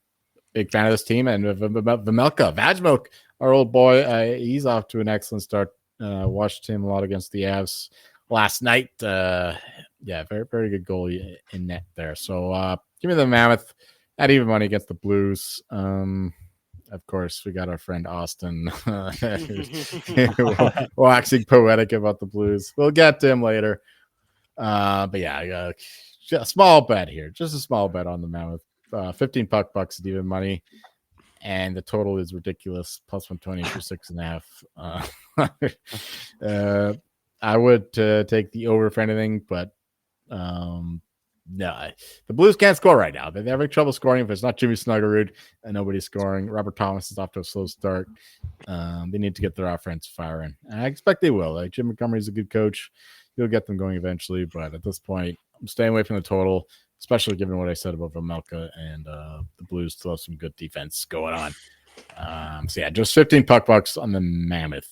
big fan of this team. And Vejmelka, our old boy, he's off to an excellent start. Watched him a lot against the Avs last night. Very, very good goal in net there. So give me the Mammoth at even money against the Blues. Of course, we got our friend Austin waxing poetic about the Blues. We'll get to him later. But yeah, a small bet here. Just a small bet on the Mammoth. 15 puck bucks at even money. And the total is ridiculous. Plus 120 for 6.5. I would take the over for anything, but no, the Blues can't score right now. They're having trouble scoring. If it's not Jimmy Snuggerud and nobody's scoring, Robert Thomas is off to a slow start. They need to get their offense firing. And I expect they will. Like Jim Montgomery's a good coach. He'll get them going eventually. But at this point, I'm staying away from the total, especially given what I said about Vejmelka and the Blues still have some good defense going on. Just 15 puck bucks on the Mammoth.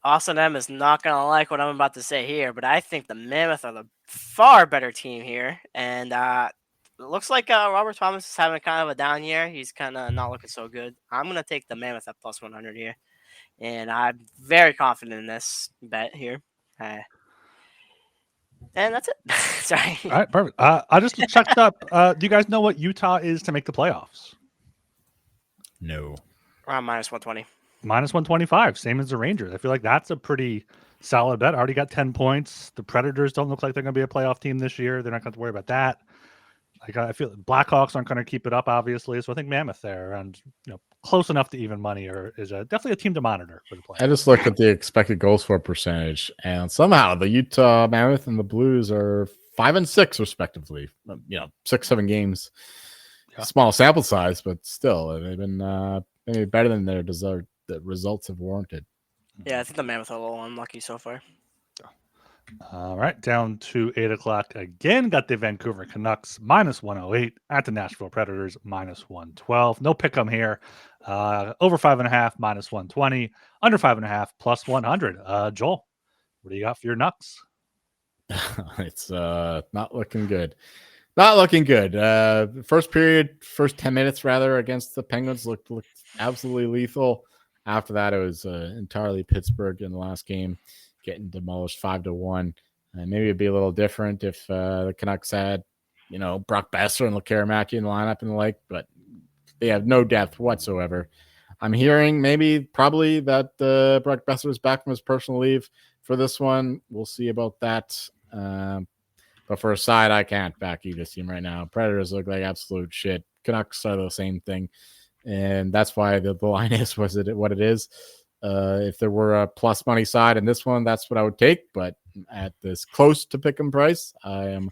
Austin M is not going to like what I'm about to say here, but I think the Mammoth are the far better team here. And it looks like Robert Thomas is having kind of a down year. He's kind of not looking so good. I'm going to take the Mammoth at plus 100 here. And I'm very confident in this bet here. And that's it. Sorry. All right, perfect. I just checked up. Do you guys know what Utah is to make the playoffs? No. Around minus 120. Minus 125, same as the Rangers. I feel like that's a pretty solid bet. Already got 10 points. The Predators don't look like they're going to be a playoff team this year. They're not going to worry about that. I feel Blackhawks aren't going to keep it up, obviously. So I think Mammoth there, and close enough to even money, or is definitely a team to monitor for the play. I just looked at the expected goals for percentage, and somehow the Utah Mammoth and the Blues are 5 and 6 respectively. 6-7 games, small sample size, but still they've been maybe better than their deserved. The results have warranted. Yeah, I think the Mammoth are a little unlucky so far. All right, down to 8 o'clock again. Got the Vancouver Canucks -108 at the Nashville Predators -112. No pick 'em here. Over 5.5 -120. Under 5.5 +100. Joel, what do you got for your Nucks? It's not looking good. Not looking good. First 10 minutes rather against the Penguins looked absolutely lethal. After that, it was entirely Pittsburgh in the last game, getting demolished 5-1. Maybe it'd be a little different if the Canucks had, Brock Besser and Lekkerimaki in the lineup and the like, but they have no depth whatsoever. I'm hearing probably that Brock Besser is back from his personal leave for this one. We'll see about that. But for a side, I can't back either team right now. Predators look like absolute shit. Canucks are the same thing. And that's why the line is what it is. If there were a plus money side in this one, that's what I would take. But at this close to pick 'em price, I am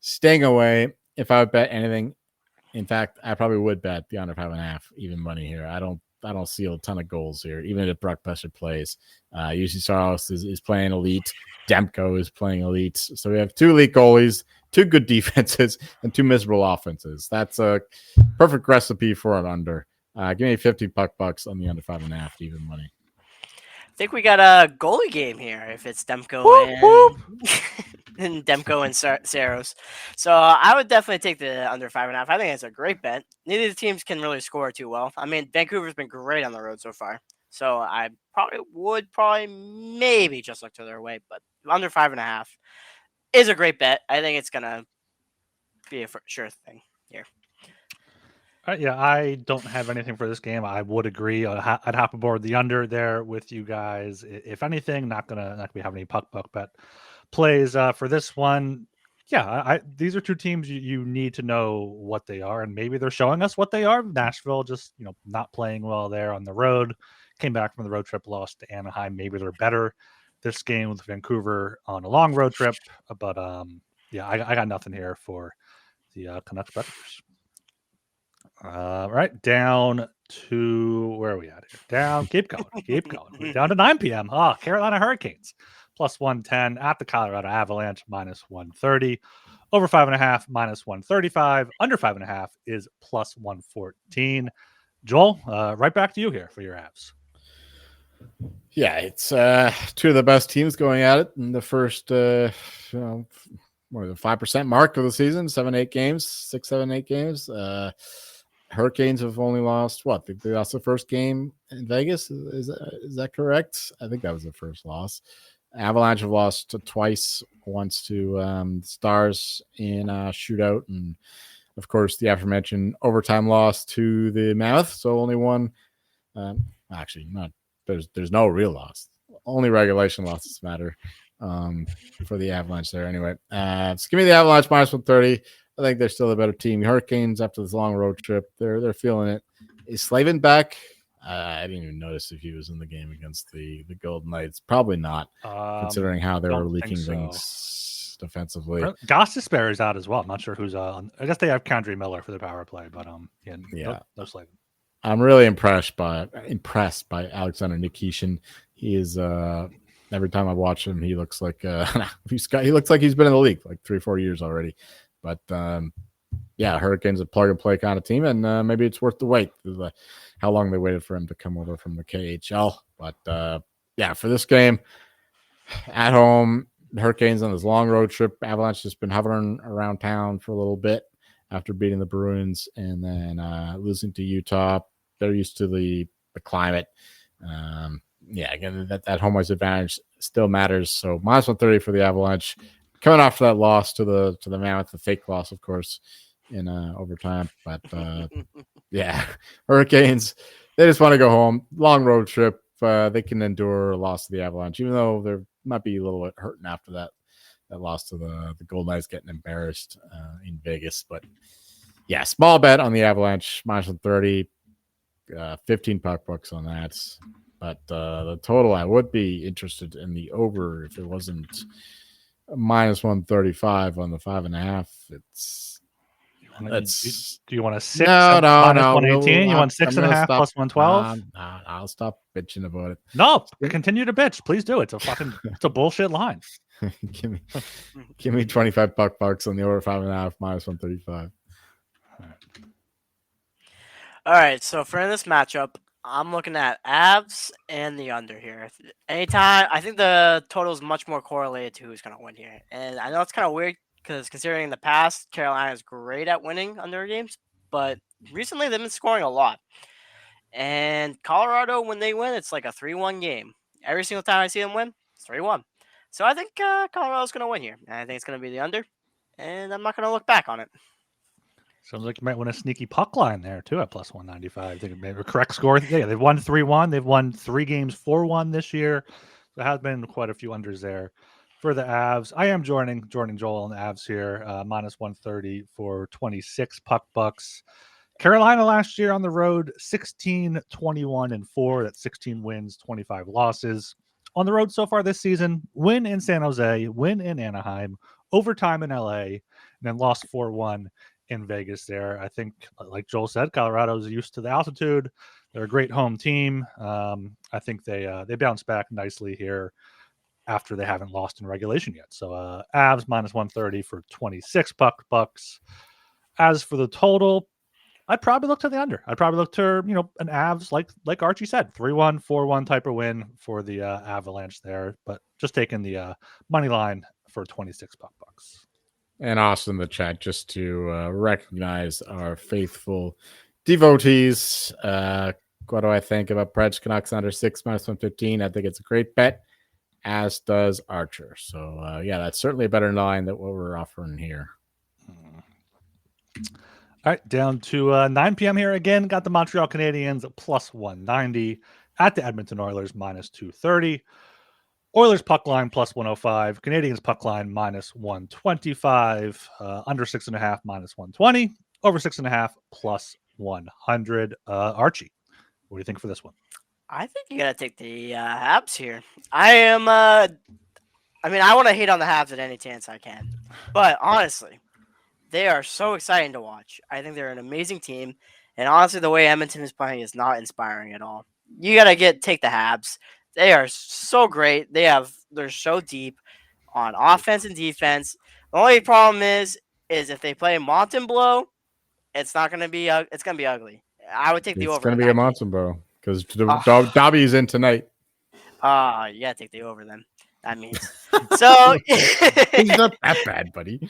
staying away. If I would bet anything, in fact, I probably would bet the under 5.5 even money here. I don't see a ton of goals here, even if Brock Besser plays. UC Saros is playing elite. Demko is playing elite. So we have 2 elite goalies, 2 good defenses, and 2 miserable offenses. That's a perfect recipe for an under. Give me 50 bucks on the under 5.5 even money. I think we got a goalie game here if it's Demko and Demko and Saros. So I would definitely take the under 5.5. I think it's a great bet. Neither of the teams can really score too well. I mean, Vancouver's been great on the road so far. So I would maybe just look to their way, but under 5.5 is a great bet. I think it's gonna be a sure thing here. Yeah, I don't have anything for this game. I would agree. I'd hop aboard the under there with you guys. If anything, not gonna be having any puck bet plays for this one. Yeah, these are 2 teams you need to know what they are, and maybe they're showing us what they are. Nashville just not playing well there on the road. Came back from the road trip, lost to Anaheim. Maybe they're better this game with Vancouver on a long road trip. But I got nothing here for the Canucks Predators. Right, down to where are we at here? Keep going. We're down to 9 p.m. Carolina Hurricanes +110 at the Colorado Avalanche -130. Over 5.5 -135. Under 5.5 is +114. Joel, right back to you here for your Avs. Yeah, it's 2 of the best teams going at it in the first, more than 5% mark of the season. 7-8 games, 6-7-8 games. Hurricanes have only lost they lost the first game in Vegas. Is that correct? I think that was the first loss. Avalanche have lost twice, once to Stars in a shootout, and of course the aforementioned overtime loss to the Mammoth. So only one. Actually, not. There's no real loss. Only regulation losses matter for the Avalanche there. Anyway, so give me the Avalanche -130. I think they're still a better team. Hurricanes, after this long road trip, they're feeling it. Is Slavin back? I didn't even notice if he was in the game against the Golden Knights. Probably not, considering how they were leaking things defensively. Gostisbehere is out as well. I'm not sure who's on. I guess they have K'Andre Miller for the power play, but no Slavin. I'm really impressed by Alexander Nikishin. He is every time I watch him, he looks like he looks like he's been in the league like 3-4 years already. But Hurricanes a plug and play kind of team, and maybe it's worth the wait. How long they waited for him to come over from the KHL. But for this game at home, Hurricanes on this long road trip. Avalanche has been hovering around town for a little bit after beating the Bruins and then losing to Utah. They're used to the climate. Again, that home ice advantage still matters. So -130 for the Avalanche. Coming off that loss to the Mammoth, the fake loss, of course, in overtime. But Hurricanes, they just want to go home. Long road trip. They can endure a loss to the Avalanche, even though they might be a little bit hurting after that loss to the Golden Knights, getting embarrassed in Vegas. But small bet on the Avalanche, -130. 15 puck bucks on that. But the total, I would be interested in the over if it wasn't minus 135 on the 5.5. Do you want a 6 no, minus no. 118? You want 6.5 plus 112? I'll stop bitching about it. No, continue to bitch. Please do. It's a bullshit line. give me 25 bucks on the over 5.5 minus 135. All right, so for this matchup, I'm looking at Avs and the under here. Anytime, I think the total is much more correlated to who's going to win here. And I know it's kind of weird because considering in the past, Carolina is great at winning under games, but recently they've been scoring a lot. And Colorado, when they win, it's like a 3-1 game. Every single time I see them win, it's 3-1. So I think Colorado's going to win here. And I think it's going to be the under, and I'm not going to look back on it. Sounds like you might win a sneaky puck line there too at plus 195. I think maybe a correct score. Yeah, they've won 3-1. They've won 3 games 4-1 this year. There has been quite a few unders there for the Avs. I am joining Joel and the Avs here. Minus 130 for 26 puck bucks. Carolina last year on the road, 16-21-4. That's 16 wins, 25 losses. On the road so far this season, win in San Jose, win in Anaheim, overtime in LA, and then lost 4-1 in Vegas there. I think, like Joel said, Colorado's used to the altitude. They're a great home team. I think they bounced back nicely here after they haven't lost in regulation yet. So Avs minus 130 for 26 puck bucks. As for the total, I'd probably look to the under. I'd probably look to, an Avs, like Archie said, 3-1, 4-1 type of win for the Avalanche there. But just taking the money line for 26 puck bucks. And also in the chat, just to recognize our faithful devotees. What do I think about Preds Canucks under 6 minus 115? I think it's a great bet, as does Archer. So, that's certainly a better line than what we're offering here. All right, down to 9 p.m. here again. Got the Montreal Canadiens plus 190 at the Edmonton Oilers minus 230. Oilers puck line plus 105. Canadiens puck line minus 125. Under 6.5 minus 120. Over 6.5 plus 100. Archie, what do you think for this one? I think you got to take the Habs here. I want to hate on the Habs at any chance I can. But honestly, they are so exciting to watch. I think they're an amazing team. And honestly, the way Edmonton is playing is not inspiring at all. You got to take the Habs. They are so great. They're so deep on offense and defense. The only problem is if they play Montembeault, it's not going to be. It's going to be ugly. I would take the over. It's going to be a Montembeault because Dobby's in tonight. You got to take the over then. That means so. He's not that bad, buddy.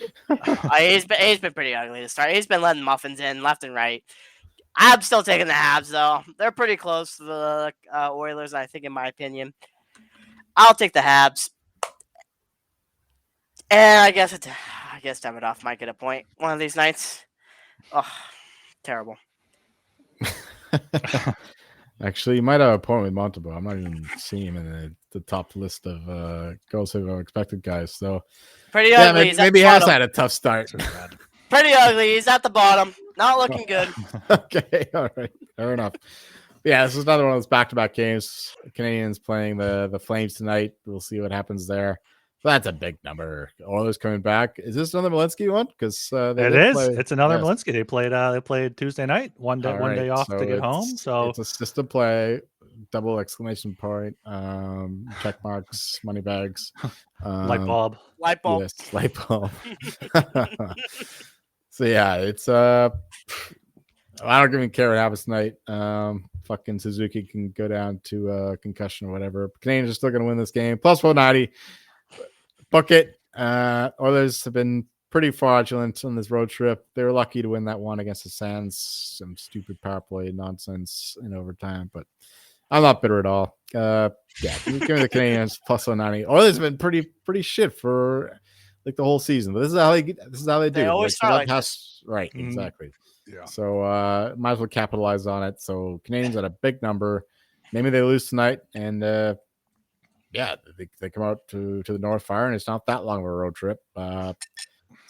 He's been pretty ugly to start. He's been letting muffins in left and right. I'm still taking the Habs, though. They're pretty close to the Oilers, I think, in my opinion. I'll take the Habs. And I guess Davidoff might get a point one of these nights. Oh, terrible. Actually, you might have a point with Montembeault. I'm not even seeing him in the top list of goals save expected guys. So pretty ugly. Maybe he has had a tough start. Pretty ugly. He's at the bottom. Not looking good. Okay, all right, fair enough. Yeah, this is another one of those back-to-back games. Canadians playing the Flames tonight. We'll see what happens there. So that's a big number. Oilers coming back. Is this another Malinsky one? Because it is. It's another Malinsky. They played Tuesday night. One day off to get home. So it's a system play. Double exclamation point. Check marks. Money bags. Light bulb. Yes, light bulb. So yeah, it's I don't even care what happens tonight. Fucking Suzuki can go down to concussion or whatever. Canadians are still going to win this game. Plus 190. Book it. Oilers have been pretty fraudulent on this road trip. They were lucky to win that one against the Sens. Some stupid power play nonsense in overtime, but I'm not bitter at all. Give me the Canadians plus 190. Oilers have been pretty shit for like the whole season. But this is how they do. They always start like this. Right, exactly. Yeah. So might as well capitalize on it. So Canadians at a big number. Maybe they lose tonight, and they come out to the North Fire, and it's not that long of a road trip. So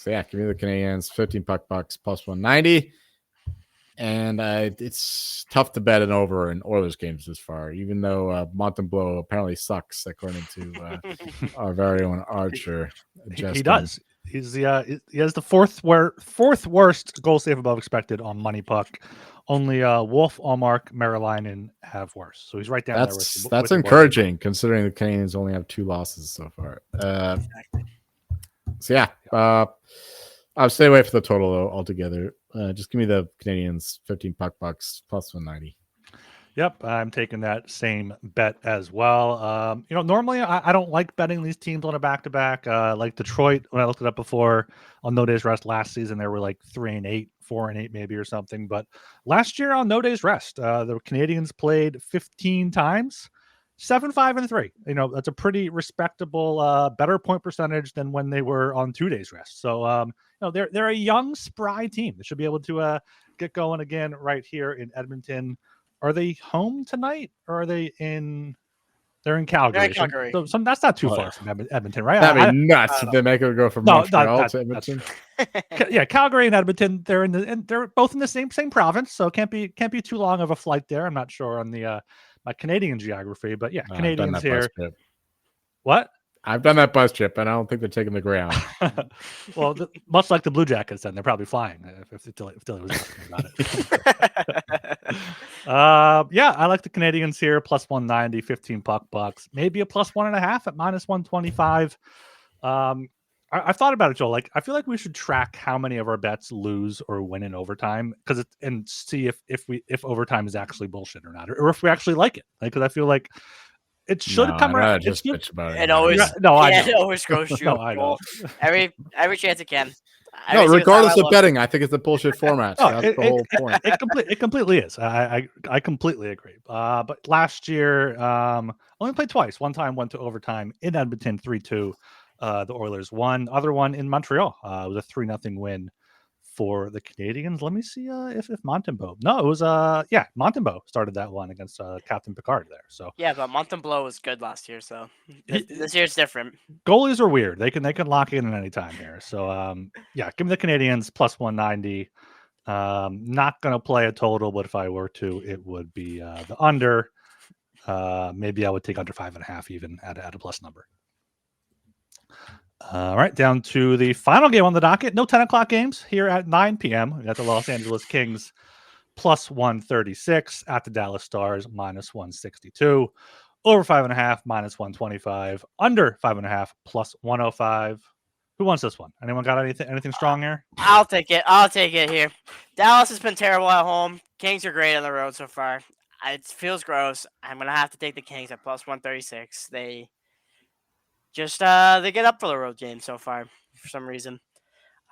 give me the Canadians 15 puck bucks plus 190. And it's tough to bet an over in Oilers games this far, even though Montembeau apparently sucks, according to our very own Archer. He does. He has the fourth worst goal save above expected on Money Puck. Only Wolf, Allmark, Merrilainen have worse. So he's right down there. That's encouraging, considering the Canadiens only have 2 losses so far. So yeah, I'll stay away from the total though altogether. Just give me the Canadiens 15 puck bucks plus 190. Yep, I'm taking that same bet as well. Normally I don't like betting these teams on a back-to-back. Like Detroit, when I looked it up before on No Days Rest last season, they were like 3-8, 4-8 maybe or something. But last year on No Days Rest, the Canadiens played 15 times, 7-5-3. That's a pretty respectable, better point percentage than when they were on 2 days rest. So they're a young, spry team that should be able to get going again right here in Edmonton. Are they home tonight, or are they in? They're in Calgary. They're in Calgary. So that's not too far from Edmonton, right? That'd be nuts if they make it go from Montreal to Edmonton. Yeah, Calgary and Edmonton. They're both in the same province, so can't be too long of a flight there. I'm not sure on the my Canadian geography, but yeah, Canadians here. What? I've done that bus trip, and I don't think they're taking the ground. Well, much like the Blue Jackets, then they're probably flying. If Tilly was asking about it. Yeah, I like the Canadians here, plus 190, 15 puck bucks, maybe a plus 1.5 at minus 125. I've thought about it, Joel. Like, I feel like we should track how many of our bets lose or win in overtime, and see if overtime is actually bullshit or not, or if we actually like it. Because I feel like it should come around. Just bitch about it. It always, it always goes through. No, I know. Every chance it can. No, regardless of betting, I think it's a bullshit format. So that's the whole point. It completely is. I completely agree. But last year, only played twice. One time went to overtime in Edmonton, 3-2. The Oilers won. Other one in Montreal. It was a 3-0 win for the Canadians. Let me see if Montembeau. No, it was Montembeau started that one against Captain Picard there. So yeah, but Montembeau was good last year, so this year's different. Goalies are weird. They can lock in at any time here. So give me the Canadians plus 190. Not gonna play a total, but if I were to, it would be the under. Maybe I would take under 5.5 even at a plus number. All right, down to the final game on the docket. No 10 o'clock games here at 9 p.m. We got the Los Angeles Kings plus 136 at the Dallas Stars minus 162. Over 5.5 minus 125. Under 5.5 plus 105. Who wants this one? Anyone got anything strong here? I'll take it here. Dallas has been terrible at home. Kings are great on the road so far. It feels gross. I'm going to have to take the Kings at plus 136. They get up for the road game so far for some reason.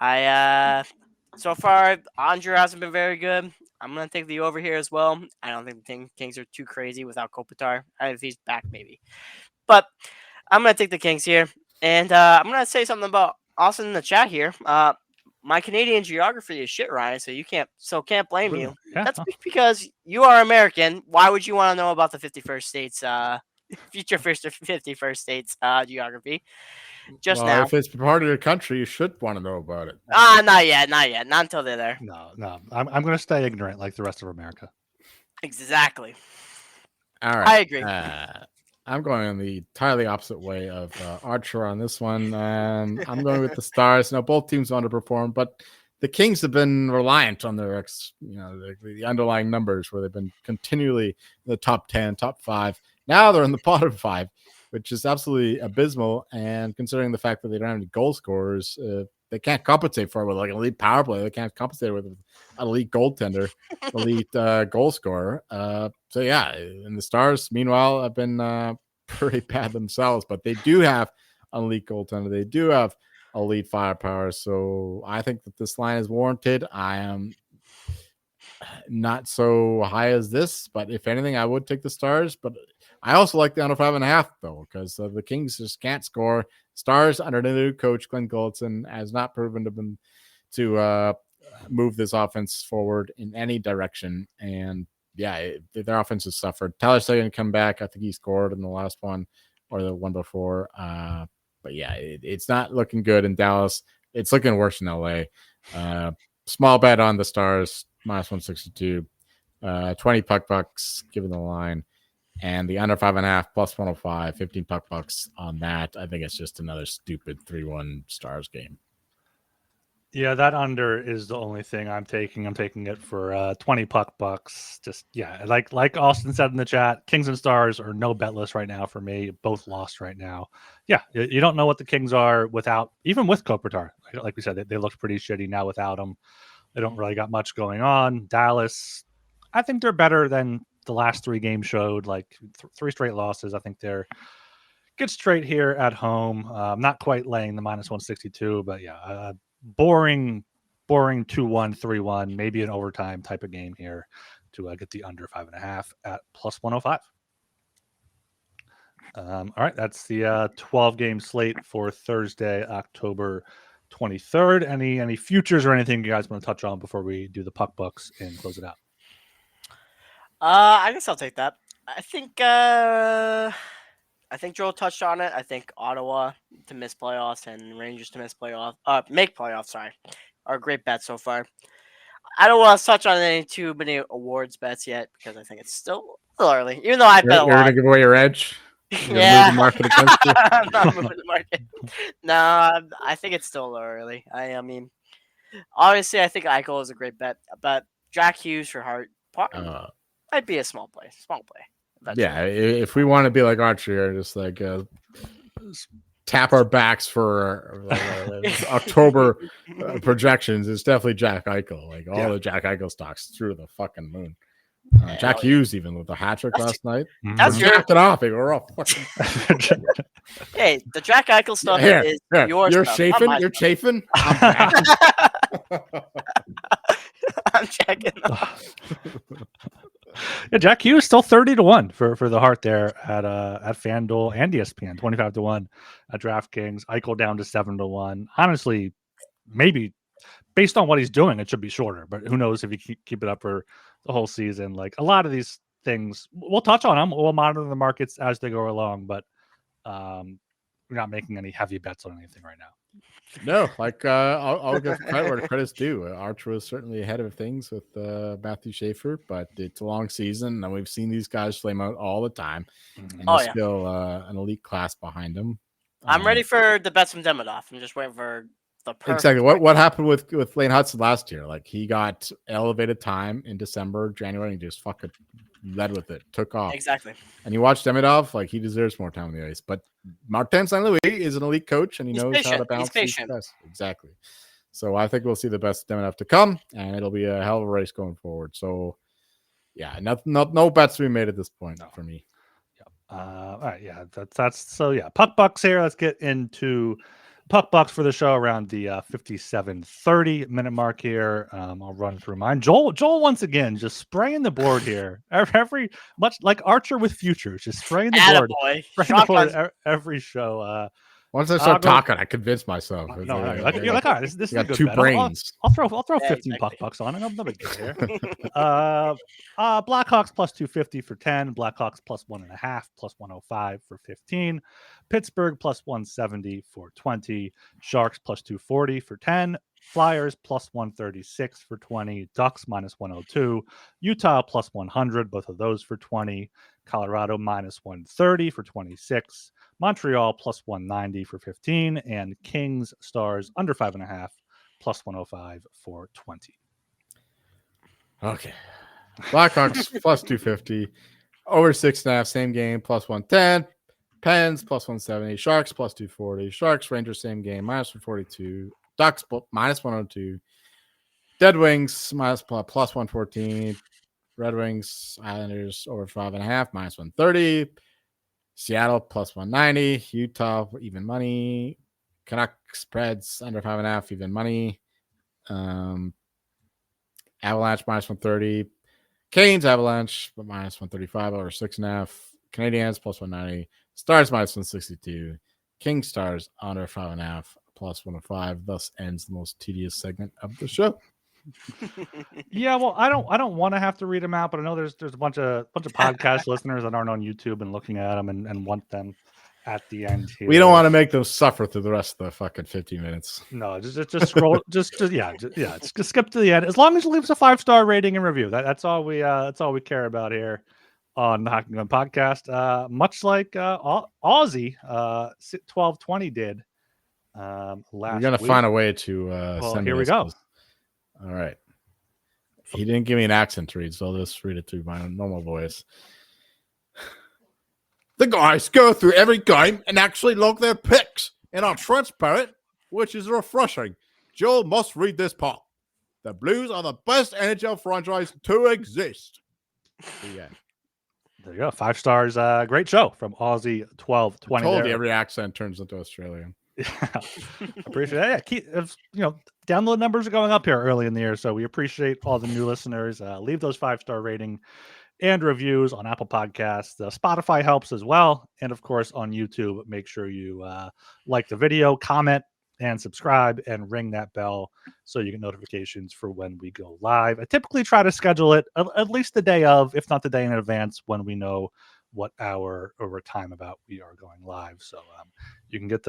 So far Andrew hasn't been very good. I'm gonna take the over here as well. I don't think the Kings are too crazy without Kopitar. If he's back, maybe. But I'm gonna take the Kings here, and I'm gonna say something about Austin in the chat here. My Canadian geography is shit, Ryan. So can't blame you. Yeah. That's because you are American. Why would you want to know about the 51st states? Future 51st states geography. Now. If it's part of your country, you should want to know about it. Not yet. Not until they're there. No. I'm going to stay ignorant like the rest of America. Exactly. All right. I agree. I'm going on the entirely opposite way of Archer on this one. I'm going with the Stars. Now, both teams underperformed, but the Kings have been reliant on their the underlying numbers, where they've been continually in the top 10, top 5. Now they're in the bottom 5, which is absolutely abysmal. And considering the fact that they don't have any goal scorers, they can't compensate for it with like an elite power play. They can't compensate with an elite goaltender, elite goal scorer. So yeah, and the Stars, meanwhile, have been pretty bad themselves, but they do have an elite goaltender. They do have elite firepower. So I think that this line is warranted. I am not so high as this, but if anything, I would take the Stars. But I also like the under 5.5 though, because the Kings just can't score. Stars under the new coach Glenn Gulletson has not proven to move this offense forward in any direction. And yeah, their offense has suffered. Tyler Seguin come back. I think he scored in the last one or the one before. But yeah, it's not looking good in Dallas. It's looking worse in LA. Small bet on the Stars minus 162. 20 puck bucks given the line, and the under 5.5 plus 105. 15 puck bucks on that. I think it's just another stupid 3-1 Stars game. Yeah, that under is the only thing I'm taking. I'm taking it for 20 puck bucks. Just like Austin said in the chat, Kings and Stars are no bet list right now for me. Both lost right now. Yeah, you don't know what the Kings are without, even with Kopitar. Like we said, they looked pretty shitty now without him. They don't really got much going on. Dallas, I think they're better than the last 3 games showed. Like 3 straight losses. I think they're good straight here at home. Not quite laying the minus 162, but yeah. Boring 2-1, 3-1, maybe an overtime type of game here to get the under 5.5 at plus 105. All right, that's the 12-game slate for Thursday, October 23rd. Any futures or anything you guys want to touch on before we do the puck bucks and close it out? I guess I'll take that. I think Joel touched on it. I think Ottawa to miss playoffs and Rangers to make playoffs, are great bets so far. I don't want to touch on any too many awards bets yet because I think it's still a little early. Even though I bet a lot. You're gonna give away your edge. Yeah, move the market against you? I'm not moving the market. No, I think it's still a little early. I mean, obviously, I think Eichel is a great bet, but Jack Hughes for Hart might be a small play. Eventually. Yeah, if we want to be like Archer, just like tap our backs for October projections, it's definitely Jack Eichel. Like all the Jack Eichel stocks through the fucking moon. Jack Hughes even with the hat trick last night. That's jacked it off. We're all fucking. Hey, the Jack Eichel stuff is yours. You're stuff, chafing. You're chafing. I'm I'm checking. Yeah, Jack Hughes still 30-1 for the Hart there at FanDuel and ESPN, 25-1 at DraftKings. Eichel down to 7-1. Honestly, maybe based on what he's doing, it should be shorter. But who knows if you keep it up for the whole season? Like a lot of these things, we'll touch on them. We'll monitor the markets as they go along, but we're not making any heavy bets on anything right now. No, like I'll give credit where credit's due. Archer was certainly ahead of things with Matthew Schaefer, but it's a long season, and we've seen these guys flame out all the time. And there's still an elite class behind them. I'm ready for the bets from Demidov. I'm just waiting for the perfect. Exactly. What happened with Lane Hudson last year? Like he got elevated time in December, January, and just fucking led with it, took off. Exactly. And you watch Demidov, like he deserves more time on the ice. But Martin St. Louis is an elite coach, and he's knows patient. How to balance these guys. Exactly. So I think we'll see the best Demidov to come, and it'll be a hell of a race going forward. So yeah, no bets to be made at this point for me. All right, yeah, that's so yeah. Puck bucks here. Let's get into puck bucks for the show around the 57:30 minute mark here. I'll run through mine. Joel once again just spraying the board here. Every much like Archer with futures, just spraying the board every show. Once I start talking, I convince myself. You're like, all right, this is a good two bet. brains. I'll throw 15 puck bucks on it. No big deal here. Blackhawks plus 250 for 10. Blackhawks plus 1.5 plus 105 for 15. Pittsburgh plus 170 for 20. Sharks plus 240 for 10. Flyers plus 136 for 20. Ducks minus 102. Utah plus 100. Both of those for 20. Colorado minus 130 for 26. Montreal plus 190 for 15, and Kings Stars under 5.5 plus 105 for 20. Okay. Blackhawks plus 250, over 6.5, same game, plus 110. Pens plus 170, Sharks plus 240, Sharks Rangers same game, minus 142, Ducks minus 102, Dead Wings plus 114, Red Wings Islanders over 5.5, minus 130. Seattle plus 190, Utah even money, Canucks spreads under 5.5 even money, Avalanche minus 130, Canes Avalanche minus 135 over 6.5, Canadiens plus 190, Stars minus 162, King Stars under 5.5 plus 105. Thus ends the most tedious segment of the show. Yeah, well, I don't want to have to read them out, but I know there's a bunch of podcast listeners that aren't on YouTube and looking at them and want them at the end here. We don't want to make them suffer through the rest of the fucking 15 minutes. No, just scroll, just skip to the end. As long as it leaves a 5-star rating and review, that's all we care about here on the Hockey Gun Podcast. Much like Aussie 1220 did last. We're gonna week. find a way to send. Here we go. All right. He didn't give me an accent to read, so I'll just read it through my normal voice. The guys go through every game and actually log their picks and are transparent, which is refreshing. Joel must read this part. The Blues are the best NHL franchise to exist. Yeah. There you go. 5 stars. Great show from Aussie 1220. Told you every accent turns into Australian. Yeah, appreciate it. Yeah, download numbers are going up here early in the year, so we appreciate all the new listeners. Leave those 5-star rating and reviews on Apple Podcasts. Spotify helps as well, and of course on YouTube. Make sure you like the video, comment, and subscribe, and ring that bell so you get notifications for when we go live. I typically try to schedule it at least the day of, if not the day in advance, when we know what hour or time about we are going live. So you can get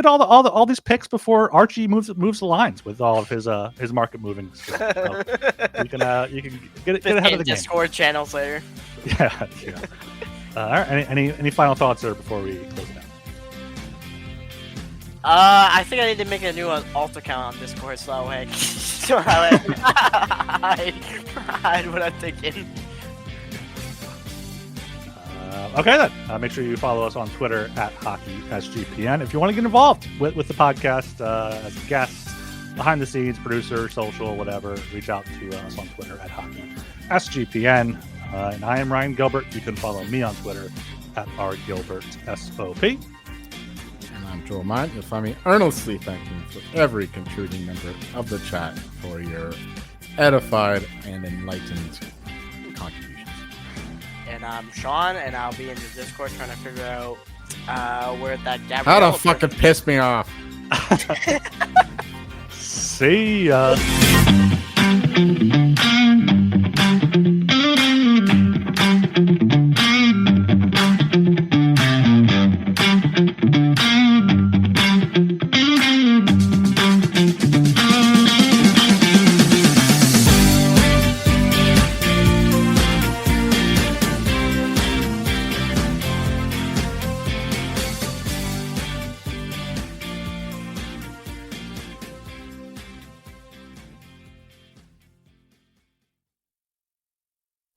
all these picks before Archie moves the lines with all of his market moving skills. So you can get ahead of the game. Discord channels later. Yeah. All right. Any final thoughts there before we close it out? I think I need to make a new alt account on Discord so that way I hide what I'm thinking. Okay, then. Make sure you follow us on Twitter at HockeySGPN. If you want to get involved with the podcast as a guest, behind the scenes, producer, social, whatever, reach out to us on Twitter at HockeySGPN. And I am Ryan Gilbert. You can follow me on Twitter at RGilbertSOP. And I'm Joel Meyer. You'll find me earnestly thanking for every contributing member of the chat for your edified and enlightened contributions. And I'm Sean, and I'll be in the Discord trying to figure out where that Gamble. How to fucking piss me off. See ya.